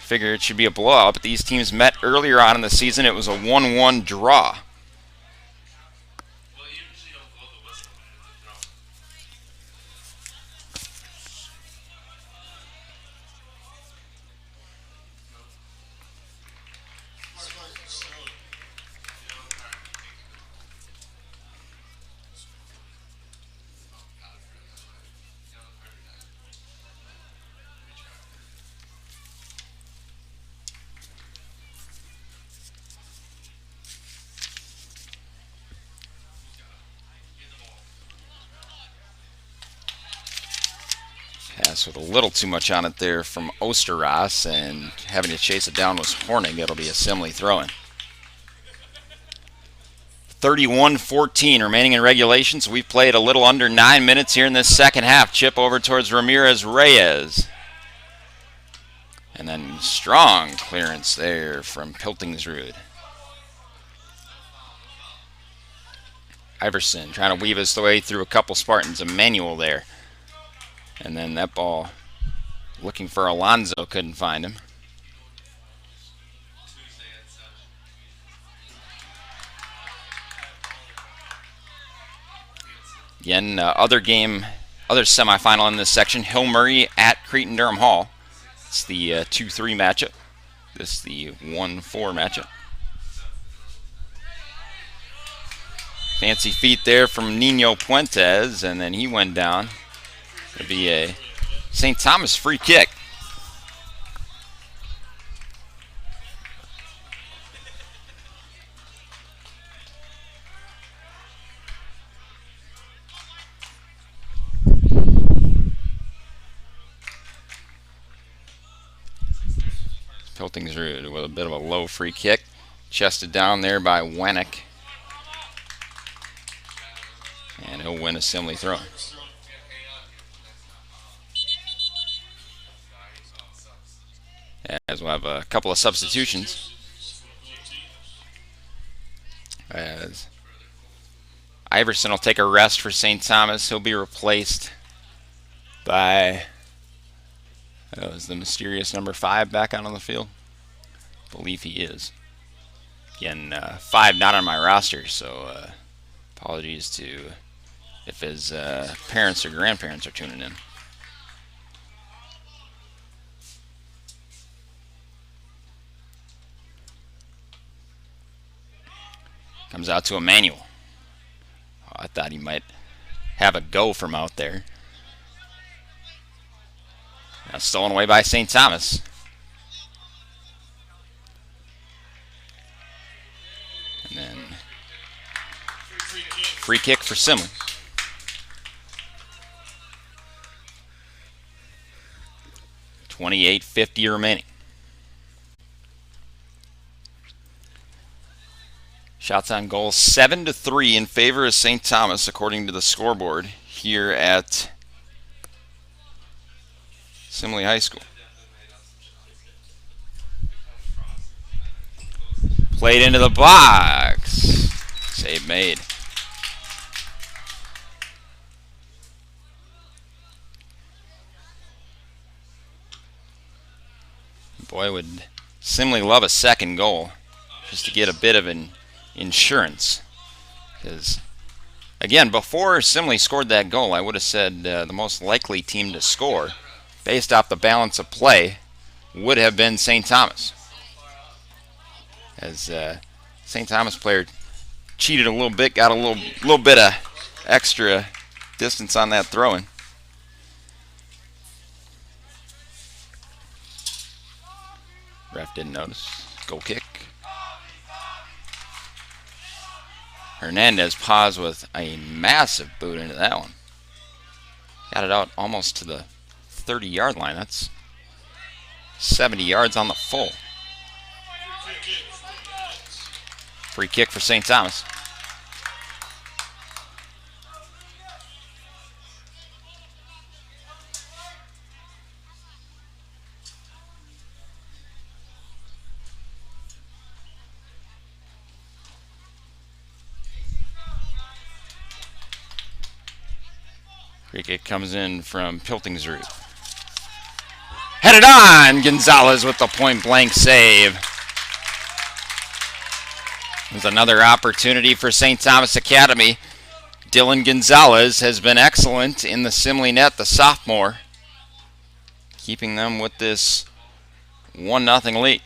Figure it should be a blowout, but these teams met earlier on in the season. It was a 1-1 draw. Pass with a little too much on it there from Osteros, and having to chase it down was Hornig. It'll be a Simley throw-in. 31-14 remaining in regulation, so we've played a little under 9 minutes here in this second half. Chip over towards Ramirez Reyes. And then strong clearance there from Piltingsrud. Iverson trying to weave his way through a couple Spartans. Emmanuel there. And then that ball, looking for Alonzo, couldn't find him. Again, other semifinal in this section, Hill Murray at Cretin-Durham Hall. It's the 2-3 matchup. This is the 1-4 matchup. Fancy feet there from Nino Puentes, and then he went down. It'll be a St. Thomas free kick. Piltingsrud with a bit of a low free kick. Chested down there by Wennick. And he'll win a Simley throw. As we'll have a couple of substitutions. As Iverson will take a rest for St. Thomas. He'll be replaced by is the mysterious number 5 back out on the field? I believe he is. Again, 5 not on my roster, so apologies to if his parents or grandparents are tuning in. Comes out to Emmanuel. Oh, I thought he might have a go from out there. Now stolen away by St. Thomas. And then free kick for Simley. $28.50 remaining. Shots on goal 7-3 in favor of St. Thomas, according to the scoreboard here at Simley High School. Played into the box. Save made. Boy, would Simley love a second goal just to get a bit of an insurance. Because, again, before Simley scored that goal, I would have said the most likely team to score, based off the balance of play, would have been St. Thomas. As St. Thomas player cheated a little bit, got a little bit of extra distance on that throw-in. Ref didn't notice. Goal kick. Hernandez paused with a massive boot into that one. Got it out almost to the 30-yard line. That's 70 yards on the full. Free kick for St. Thomas. Free kick comes in from Piltingsrud. Headed on! Gonzalez with the point-blank save. There's another opportunity for St. Thomas Academy. Dylan Gonzalez has been excellent in the Simley net, the sophomore, keeping them with this 1-0 lead.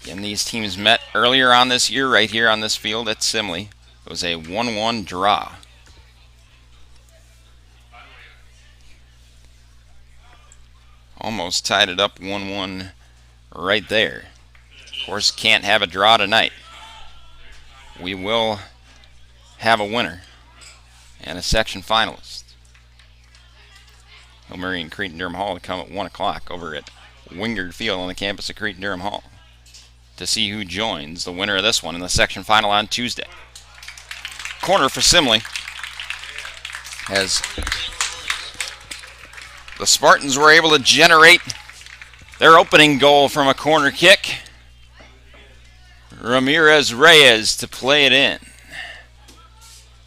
Again, these teams met earlier on this year right here on this field at Simley. It was a 1-1 draw. Almost tied it up 1-1 right there. Of course, can't have a draw tonight. We will have a winner and a section finalist. Hill Murray and Cretin-Durham Hall to come at 1 o'clock over at Wingard Field on the campus of Cretin-Durham Hall to see who joins the winner of this one in the section final on Tuesday. Corner for Simley, as the Spartans were able to generate their opening goal from a corner kick. Ramirez Reyes to play it in.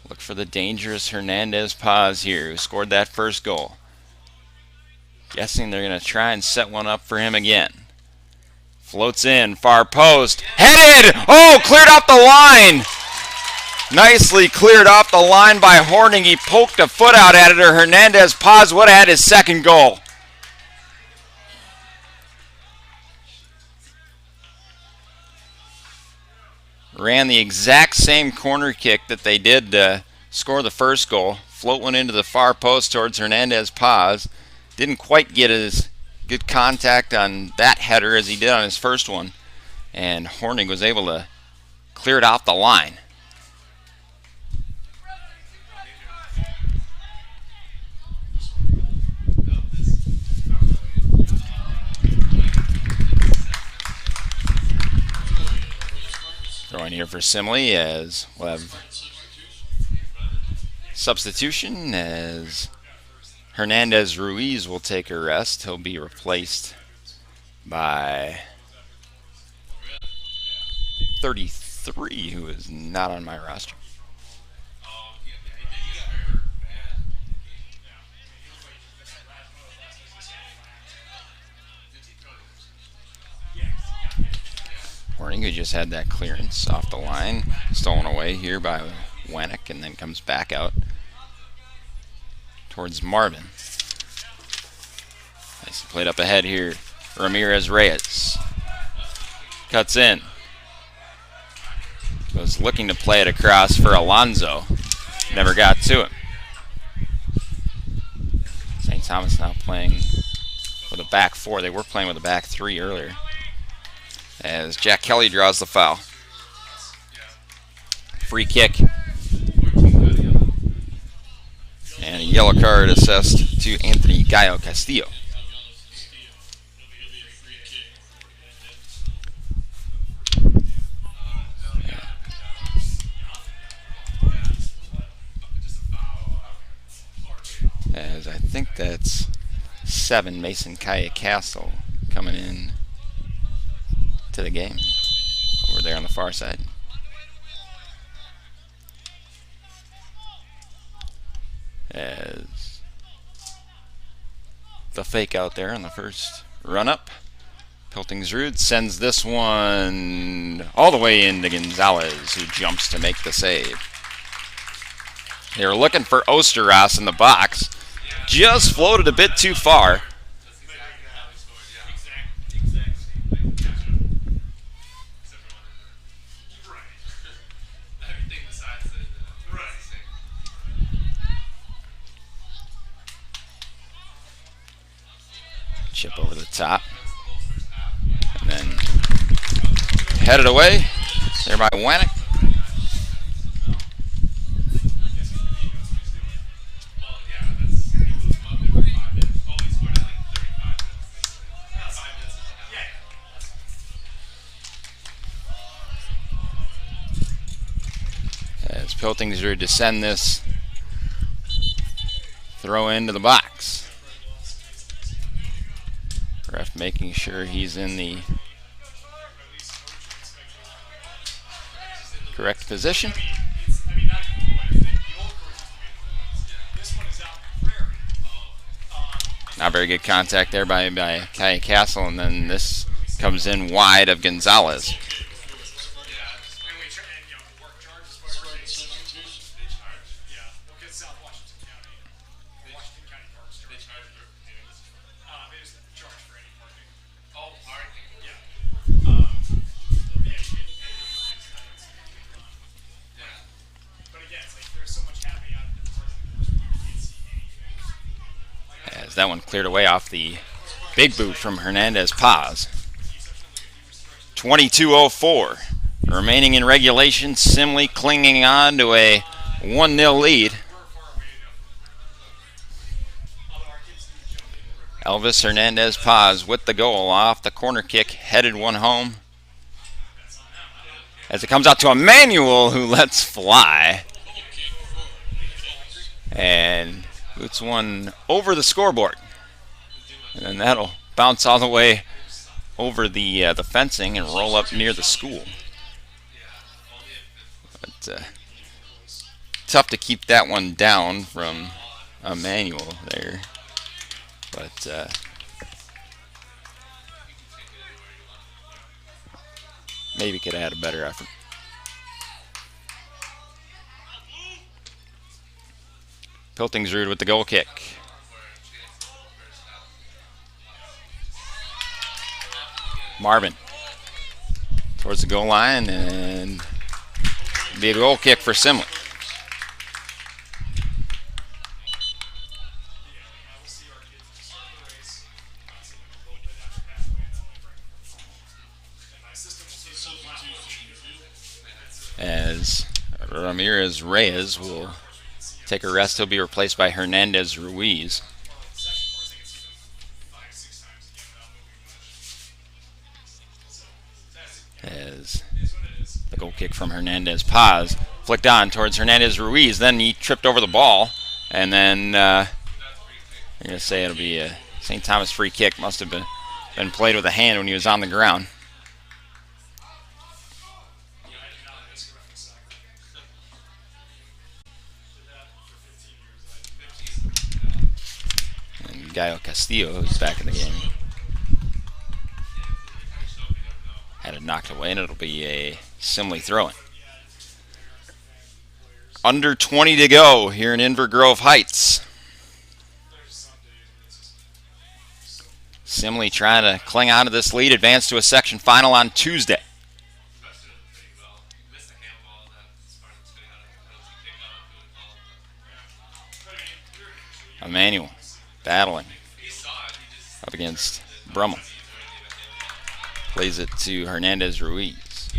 Look for the dangerous Hernandez Paz here, who scored that first goal. Guessing they're going to try and set one up for him again. Floats in, far post, headed! Oh, cleared off the line! Nicely cleared off the line by Horning. He poked a foot out at it, or Hernandez Paz would have had his second goal. Ran the exact same corner kick that they did to score the first goal. Float one into the far post towards Hernandez Paz. Didn't quite get as good contact on that header as he did on his first one. And Horning was able to clear it off the line. Throwing here for Simley, as we'll have substitution as Hernandez Ruiz will take a rest. He'll be replaced by 33, who is not on my roster. Horning, who just had that clearance off the line, stolen away here by Wannick, and then comes back out towards Marvin. Nicely played up ahead here. Ramirez Reyes cuts in. Was looking to play it across for Alonzo. Never got to him. St. Thomas now playing with a back four. They were playing with a back three earlier, as Jack Kelly draws the foul. Free kick. And a yellow card assessed to Anthony Gallo Castillo. As I think that's 7, Mason Kaya Castle coming in to the game over there on the far side. As the fake out there on the first run up, Piltingsrud sends this one all the way into Gonzalez, who jumps to make the save. They were looking for Osteros in the box, just floated a bit too far. Chip over the top, and then headed away there by Wannick. Piltingsrud to send this throw into the box. Ref making sure he's in the correct position. Not very good contact there by Kai Castle, and then this comes in wide of Gonzalez. As that one cleared away off the big boot from Hernandez Paz. 22:04 remaining in regulation. Simley clinging on to a 1-0 lead. Elvis Hernandez Paz with the goal off the corner kick, headed one home. As it comes out to Emmanuel, who lets fly. And boots one over the scoreboard. And then that'll bounce all the way over the fencing and roll up near the school. But tough to keep that one down from Emmanuel there. But maybe could have had a better effort. Piltingsrud with the goal kick. Marvin towards the goal line, and be a goal kick for Simley. As Ramirez Reyes will take a rest, he'll be replaced by Hernandez Ruiz. As the goal kick from Hernandez Paz flicked on towards Hernandez Ruiz, then he tripped over the ball, and then I'm going to say it'll be a St. Thomas free kick. Must have been played with a hand when he was on the ground. And Gaio Castillo is back in the game. Had it knocked away, and it'll be a Simley throw-in. Under 20 to go here in Inver Grove Heights. Simley trying to cling on to this lead, advance to a section final on Tuesday. Emmanuel battling up against Brummel. Plays it to Hernandez Ruiz.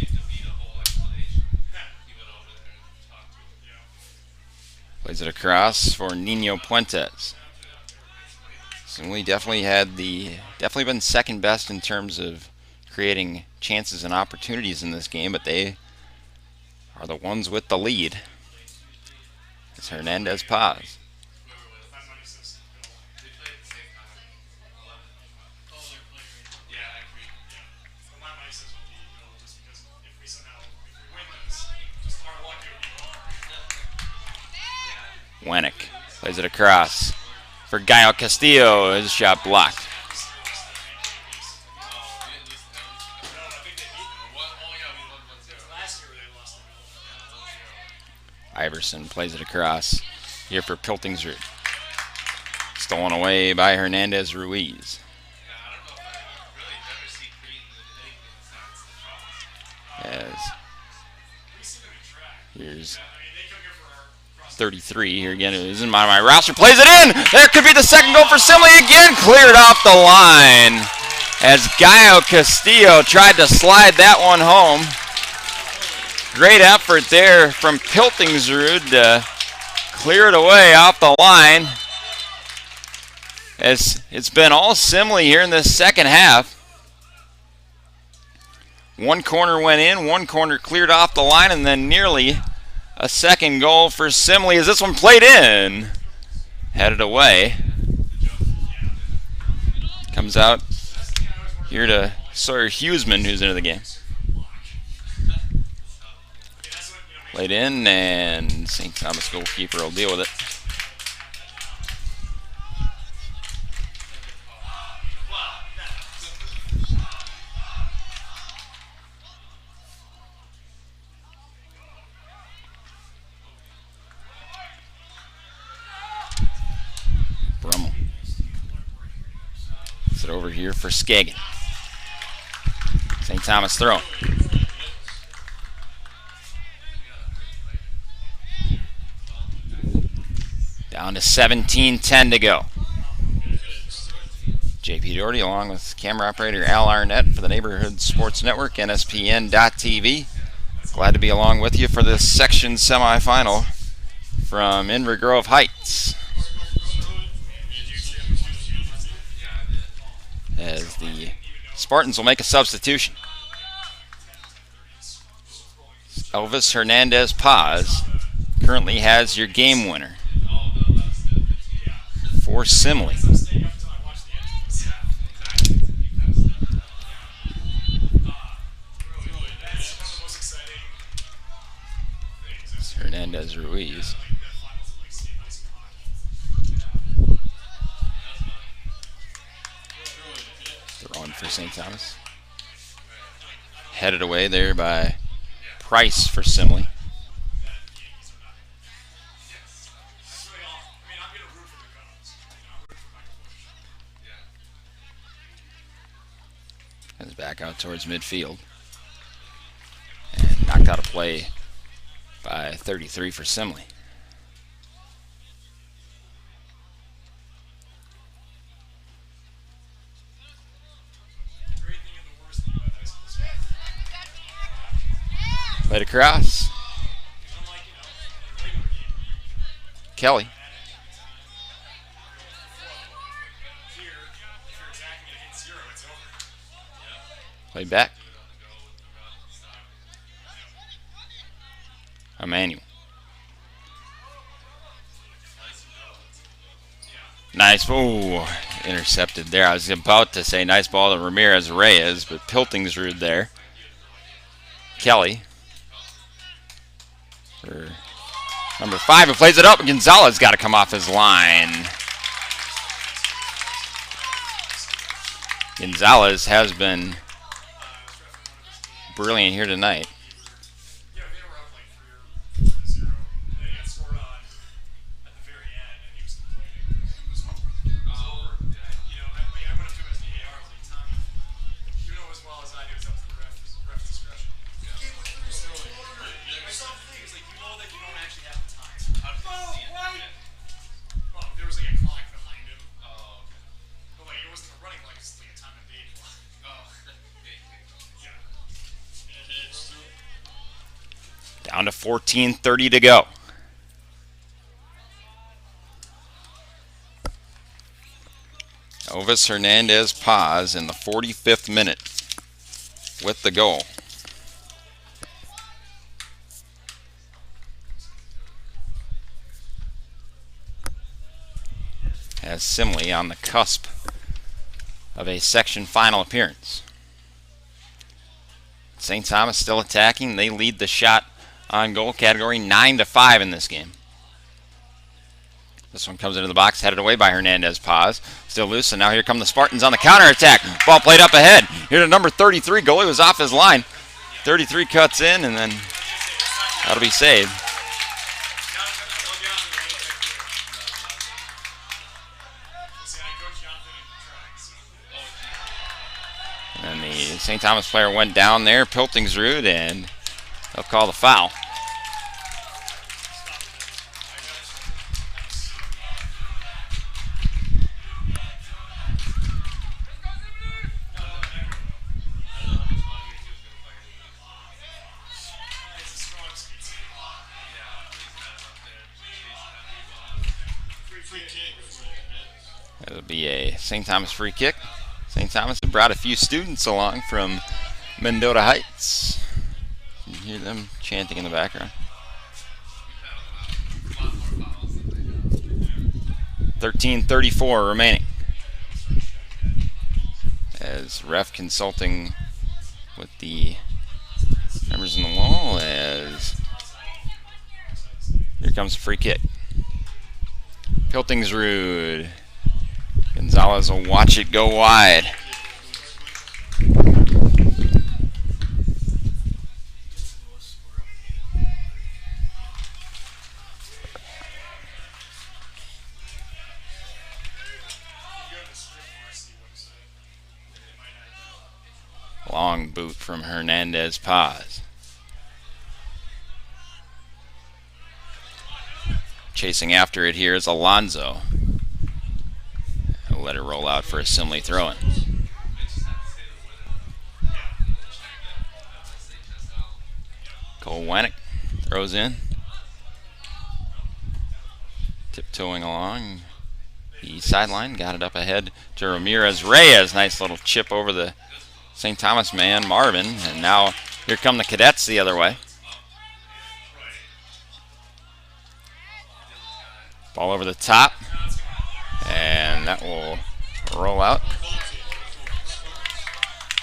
Plays it across for Nino Puentes. Simley definitely been second best in terms of creating chances and opportunities in this game, but they are the ones with the lead. It's Hernandez Paz. Wennick plays it across for Gaio Castillo. His shot blocked. Iverson plays it across here for Piltingsrud. Stolen away by Hernandez Ruiz. As here's 33 here again. It isn't my roster. Plays it in. There could be the second goal for Simley again. Cleared off the line as Gaio Castillo tried to slide that one home. Great effort there from Piltingsrud to clear it away off the line. As it's been all Simley here in this second half. One corner went in, one corner cleared off the line, and then nearly a second goal for Simley as this one played in. Headed away. Comes out here to Sawyer Hughesman, who's into the game. Played in, and St. Thomas goalkeeper will deal with it. Brummel. It's it over here for Skagen. St. Thomas throwing. Down to 17:10 to go. JP Doherty along with camera operator Al Arnett for the Neighborhood Sports Network, NSPN.TV. Glad to be along with you for this section semifinal from Inver Grove Heights. As the Spartans will make a substitution. Elvis Hernandez Paz currently has your game winner for Simley. It's Hernandez Ruiz. Throwing for St. Thomas. Headed away there by Price for Simley. Is back out towards midfield. And knocked out a play by 33 for Simley. Played across. Kelly. Played back. Emmanuel. Nice. Ooh, intercepted there. I was about to say nice ball to Ramirez Reyes, but Piltingsrud there. Kelly. For number 5, who plays it up. Gonzalez got to come off his line. Gonzalez has been brilliant here tonight. Down to 14:30 to go. Elvis Hernandez Paz in the 45th minute with the goal. Has Simley on the cusp of a section final appearance. St. Thomas still attacking. They lead the shot on goal category 9-5 in this game. This one comes into the box, headed away by Hernandez Paz. Still loose, and now here come the Spartans on the counterattack. Ball played up ahead. Here to number 33. Goalie was off his line. 33 cuts in, and then that'll be saved. And the St. Thomas player went down there, Piltingsrud, and they'll call the foul. It'll be a St. Thomas free kick. St. Thomas has brought a few students along from Mendota Heights. You can hear them chanting in the background. 13:34 remaining. As ref consulting with the members in the wall, as here comes a free kick. Piltingsrud. Gonzalez will watch it go wide. Long boot from Hernandez Paz. Chasing after it here is Alonso. He'll let it roll out for a Simley throw-in. Cole Wennick throws in. Tiptoeing along the sideline. Got it up ahead to Ramirez Reyes. Nice little chip over the St. Thomas man, Marvin. And now here come the Cadets the other way. Ball over the top. And that will roll out.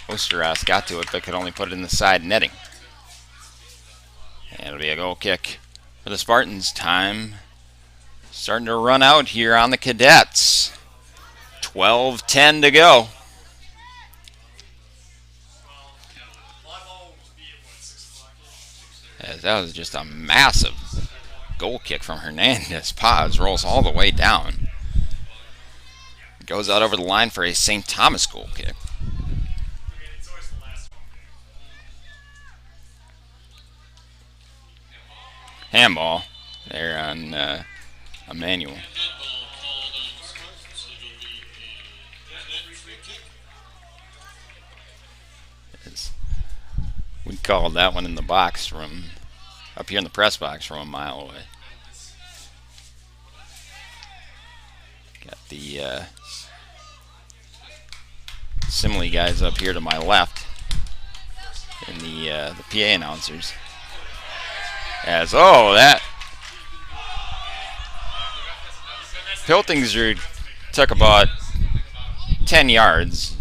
Osteros got to it, but could only put it in the side netting. And it'll be a goal kick for the Spartans. Time starting to run out here on the Cadets. 12:10 to go. As that was just a massive goal kick from Hernandez. Paz rolls all the way down. Goes out over the line for a St. Thomas goal kick. Handball there on Emmanuel. We called that one in the box from up here in the press box from a mile away. Got the Simley guys up here to my left in the PA announcers. As that Piltingsrud took about 10 yards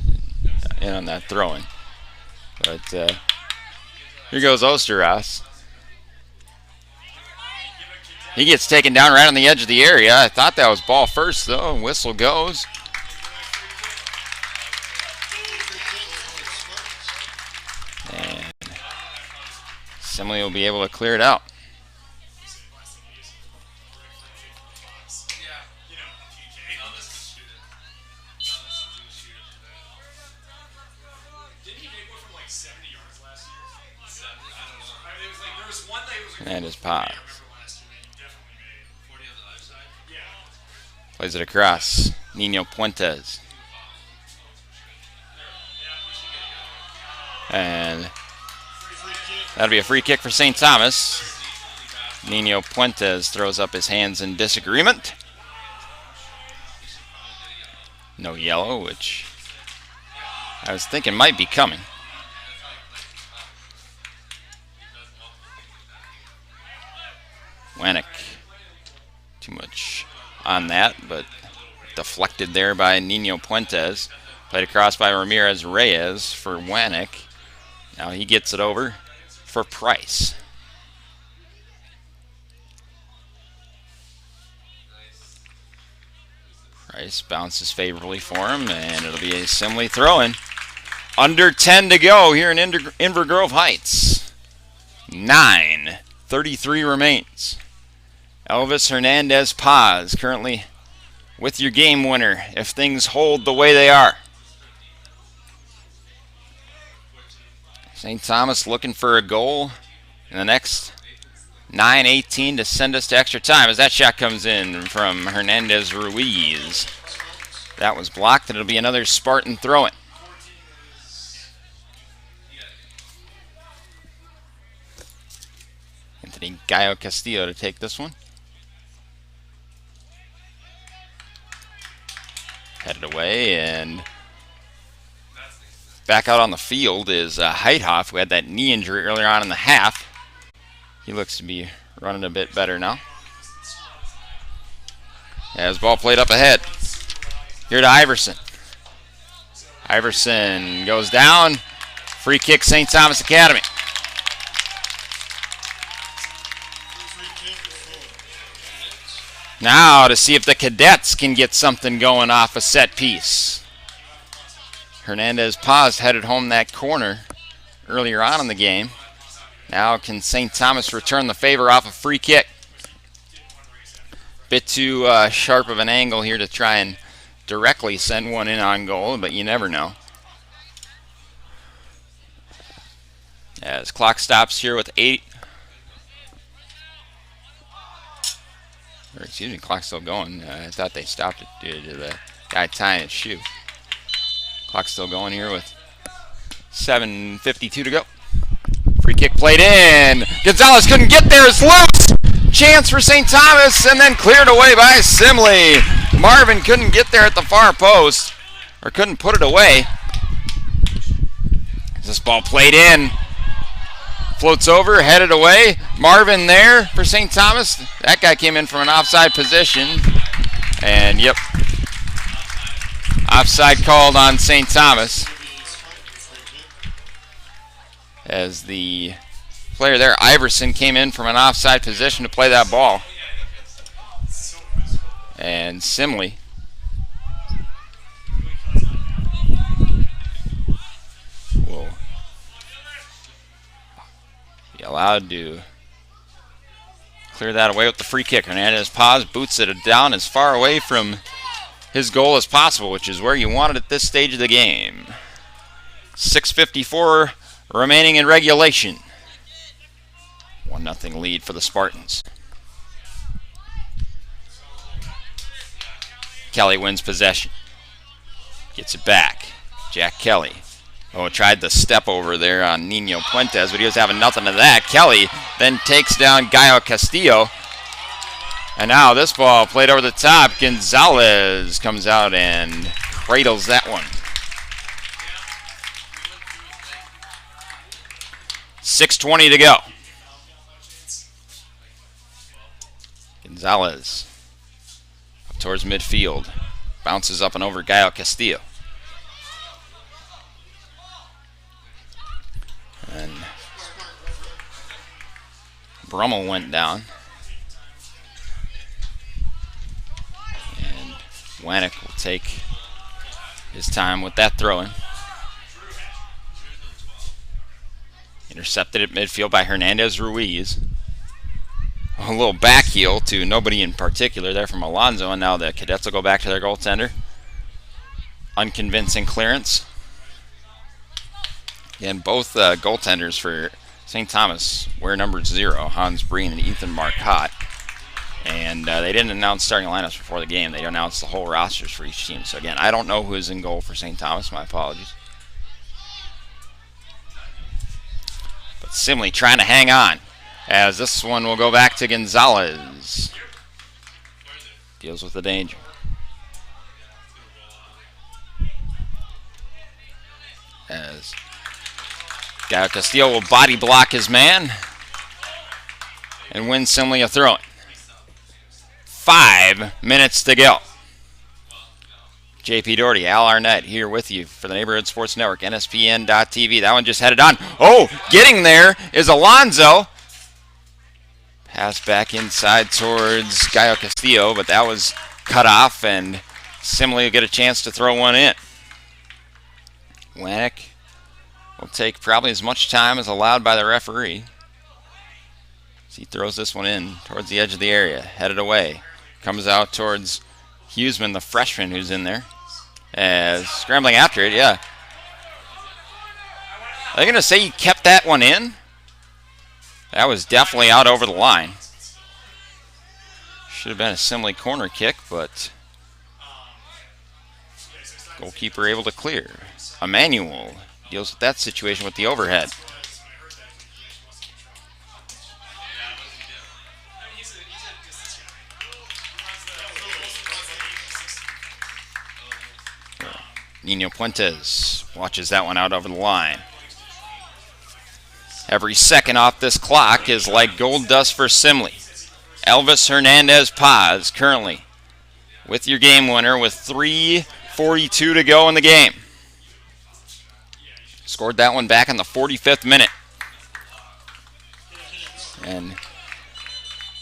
in on that throwing, but here goes Osteros. He gets taken down right on the edge of the area. I thought that was ball first, though. Whistle goes. And Simley will be able to clear it out. And his Paz. Plays it across. Nino Puentes. And that'll be a free kick for St. Thomas. Nino Puentes throws up his hands in disagreement. No yellow, which I was thinking might be coming. Wennick. Too much on that, but deflected there by Nino Puentes. Played across by Ramirez Reyes for Wennick. Now he gets it over for Price. Price bounces favorably for him, and it'll be a Simley throw-in. Under 10 to go here in Inver Grove Heights. 9:33 remains. Elvis Hernandez Paz currently with your game winner if things hold the way they are. St. Thomas looking for a goal in the next 9:18 to send us to extra time as that shot comes in from Hernandez Ruiz. That was blocked, and it'll be another Spartan throw-in. Anthony Gallo Castillo to take this one. Headed away, and back out on the field is Heithoff, who had that knee injury earlier on in the half. He looks to be running a bit better now. As ball played up ahead. Here to Iverson. Iverson goes down. Free kick, St. Thomas Academy. Now to see if the Cadets can get something going off a set piece. Hernandez paused, headed home that corner earlier on in the game. Now can St. Thomas return the favor off a free kick? Bit too sharp of an angle here to try and directly send one in on goal, but you never know. As clock stops here with 8. Or excuse me, clock's still going. I thought they stopped it due to the guy tying his shoe. Clock's still going here with 7:52 to go. Free kick played in. Gonzalez couldn't get there. It's loose. Chance for St. Thomas and then cleared away by Simley. Marvin couldn't get there at the far post, or couldn't put it away. This ball played in. Floats over, headed away. Marvin there for St. Thomas. That guy came in from an offside position. And yep, offside called on St. Thomas. As the player there, Iverson, came in from an offside position to play that ball. And Simley will be allowed to clear that away with the free kick. Hernandez paused, boots it down as far away from his goal as possible, which is where you want it at this stage of the game. 6:54 remaining in regulation. 1-0 lead for the Spartans. Kelly wins possession. Gets it back. Jack Kelly. Oh, tried the step over there on Nino Puentes, but he was having nothing of that. Kelly then takes down Gallo Castillo. And now this ball played over the top. Gonzalez comes out and cradles that one. 6:20 to go. Gonzalez up towards midfield. Bounces up and over Gallo Castillo. And Brummel went down. And Wanek will take his time with that throw-in. Intercepted at midfield by Hernandez Ruiz. A little back heel to nobody in particular there from Alonzo, and now the Cadets will go back to their goaltender. Unconvincing clearance. Again, both goaltenders for St. Thomas wear number 0, Hans Breen and Ethan Marcotte. And they didn't announce starting lineups before the game. They announced the whole rosters for each team. So again, I don't know who is in goal for St. Thomas. My apologies. But Simley trying to hang on, as this one will go back to Gonzalez. Deals with the danger. As Gallo Castillo will body block his man and win Simley a throw-in. 5 minutes to go. JP Doherty, Al Arnett here with you for the Neighborhood Sports Network, NSPN.TV. That one just headed on. Oh, getting there is Alonzo. Pass back inside towards Gallo Castillo, but that was cut off, and Simley will get a chance to throw one in. Wanek will take probably as much time as allowed by the referee. As he throws this one in towards the edge of the area, headed away. Comes out towards Huseman, the freshman who's in there. As scrambling after it, yeah. Are they going to say he kept that one in? That was definitely out over the line. Should have been a Simley corner kick, but goalkeeper able to clear. Emmanuel deals with that situation with the overhead. Nino Puentes watches that one out over the line. Every second off this clock is like gold dust for Simley. Elvis Hernandez Paz currently with your game winner with 3:42 to go in the game. Scored that one back in the 45th minute. And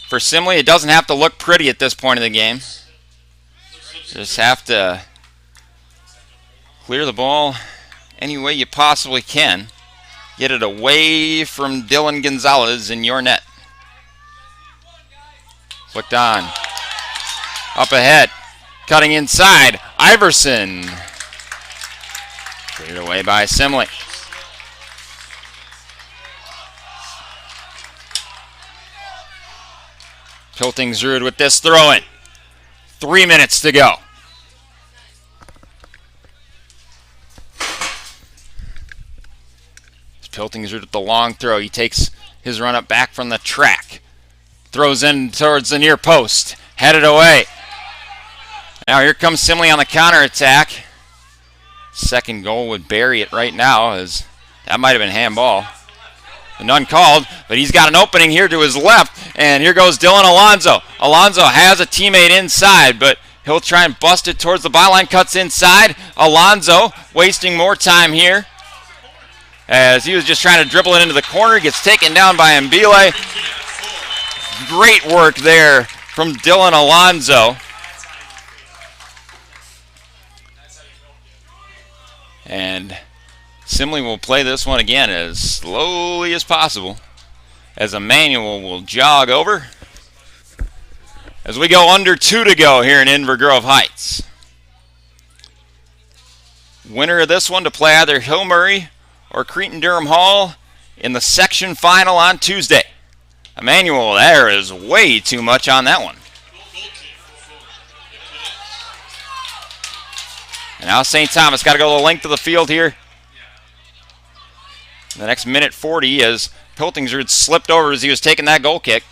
for Simley, it doesn't have to look pretty at this point of the game. Just have to clear the ball any way you possibly can. Get it away from Dylan Gonzalez in your net. Flicked on. Up ahead. Cutting inside. Iverson. Cleared away by Simley. Piltingsrud with this throw-in. 3 minutes to go. Piltingsrud with the long throw. He takes his run up back from the track. Throws in towards the near post. Headed away. Now here comes Simley on the counterattack. Second goal would bury it right now, as that might have been handball. None called, but he's got an opening here to his left, and here goes Dylan Alonso. Alonso has a teammate inside, but he'll try and bust it towards the byline. Cuts inside. Alonso wasting more time here, as he was just trying to dribble it into the corner. Gets taken down by Mbile. Great work there from Dylan Alonso. And Simley will play this one again as slowly as possible, as Emmanuel will jog over. As we go under 2 to go here in Inver Grove Heights. Winner of this one to play either Hill Murray or Cretin-Durham Hall in the section final on Tuesday. Emmanuel, there is way too much on that one. And now St. Thomas got to go the length of the field here. The next minute 40 as Piltingsrud slipped over as he was taking that goal kick.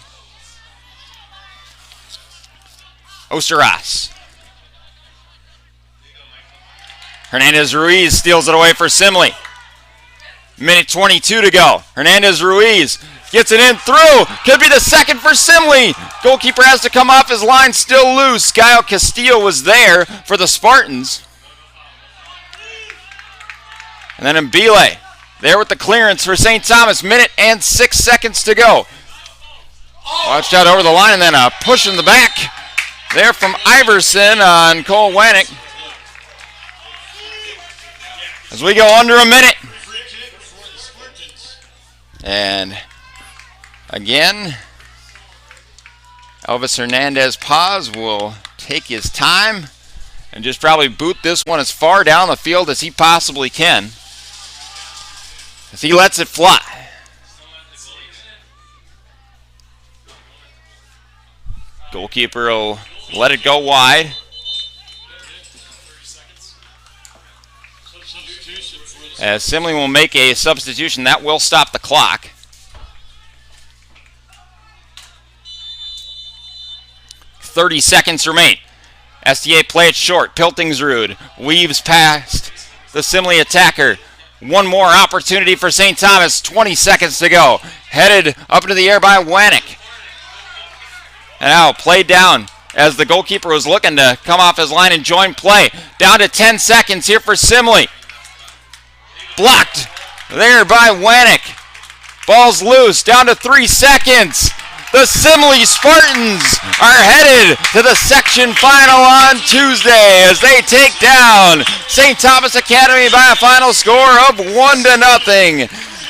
Osteras. Hernandez Ruiz steals it away for Simley. Minute 22 to go. Hernandez Ruiz gets it in through. Could be the second for Simley. Goalkeeper has to come off his line, still loose. Kyle Castillo was there for the Spartans. And then Mbile there with the clearance for St. Thomas. Minute and 6 seconds to go. Watched out over the line, and then a push in the back there from Iverson on Cole Wanick. As we go under a minute. And again, Elvis Hernandez Paz will take his time and just probably boot this one as far down the field as he possibly can, as he lets it fly. Goalkeeper will let it go wide. As Simley will make a substitution, that will stop the clock. .30 seconds remain. STA play it short. Piltingsrud weaves past the Simley attacker. One more opportunity for St. Thomas. 20 seconds to go. Headed up into the air by Wanick. And now played down as the goalkeeper was looking to come off his line and join play. Down to 10 seconds here for Simley. Blocked there by Wanick. Ball's loose. Down to 3 seconds. The Simley Spartans are headed to the section final on Tuesday as they take down St. Thomas Academy by a final score of 1-0.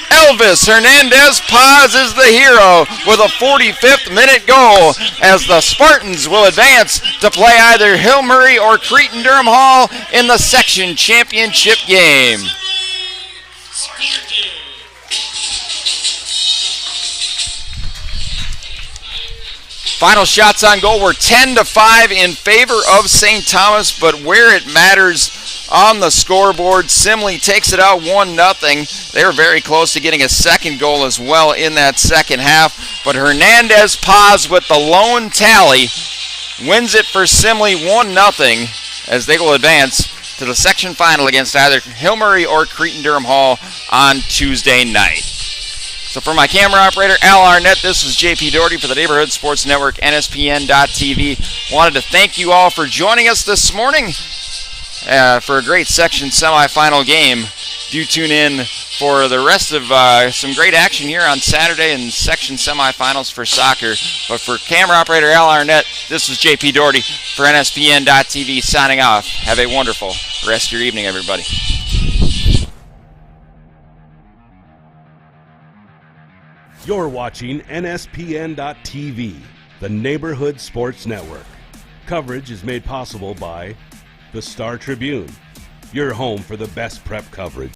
Elvis Hernandez Paz is the hero with a 45th minute goal as the Spartans will advance to play either Hill Murray or Cretin-Durham Hall in the section championship game. Final shots on goal were 10-5 in favor of St. Thomas, but where it matters on the scoreboard, Simley takes it out 1-0. They were very close to getting a second goal as well in that second half, but Hernandez Paz with the lone tally wins it for Simley 1-0 as they will advance to the section final against either Hill Murray or Cretin-Durham Hall on Tuesday night. So for my camera operator, Al Arnett, this was JP Doherty for the Neighborhood Sports Network, NSPN.TV. Wanted to thank you all for joining us this morning for a great section semifinal game. Do tune in for the rest of some great action here on Saturday in section semifinals for soccer. But for camera operator Al Arnett, this was JP Doherty for NSPN.TV signing off. Have a wonderful rest of your evening, everybody. You're watching NSPN.TV, the Neighborhood Sports Network. Coverage is made possible by the Star Tribune, your home for the best prep coverage.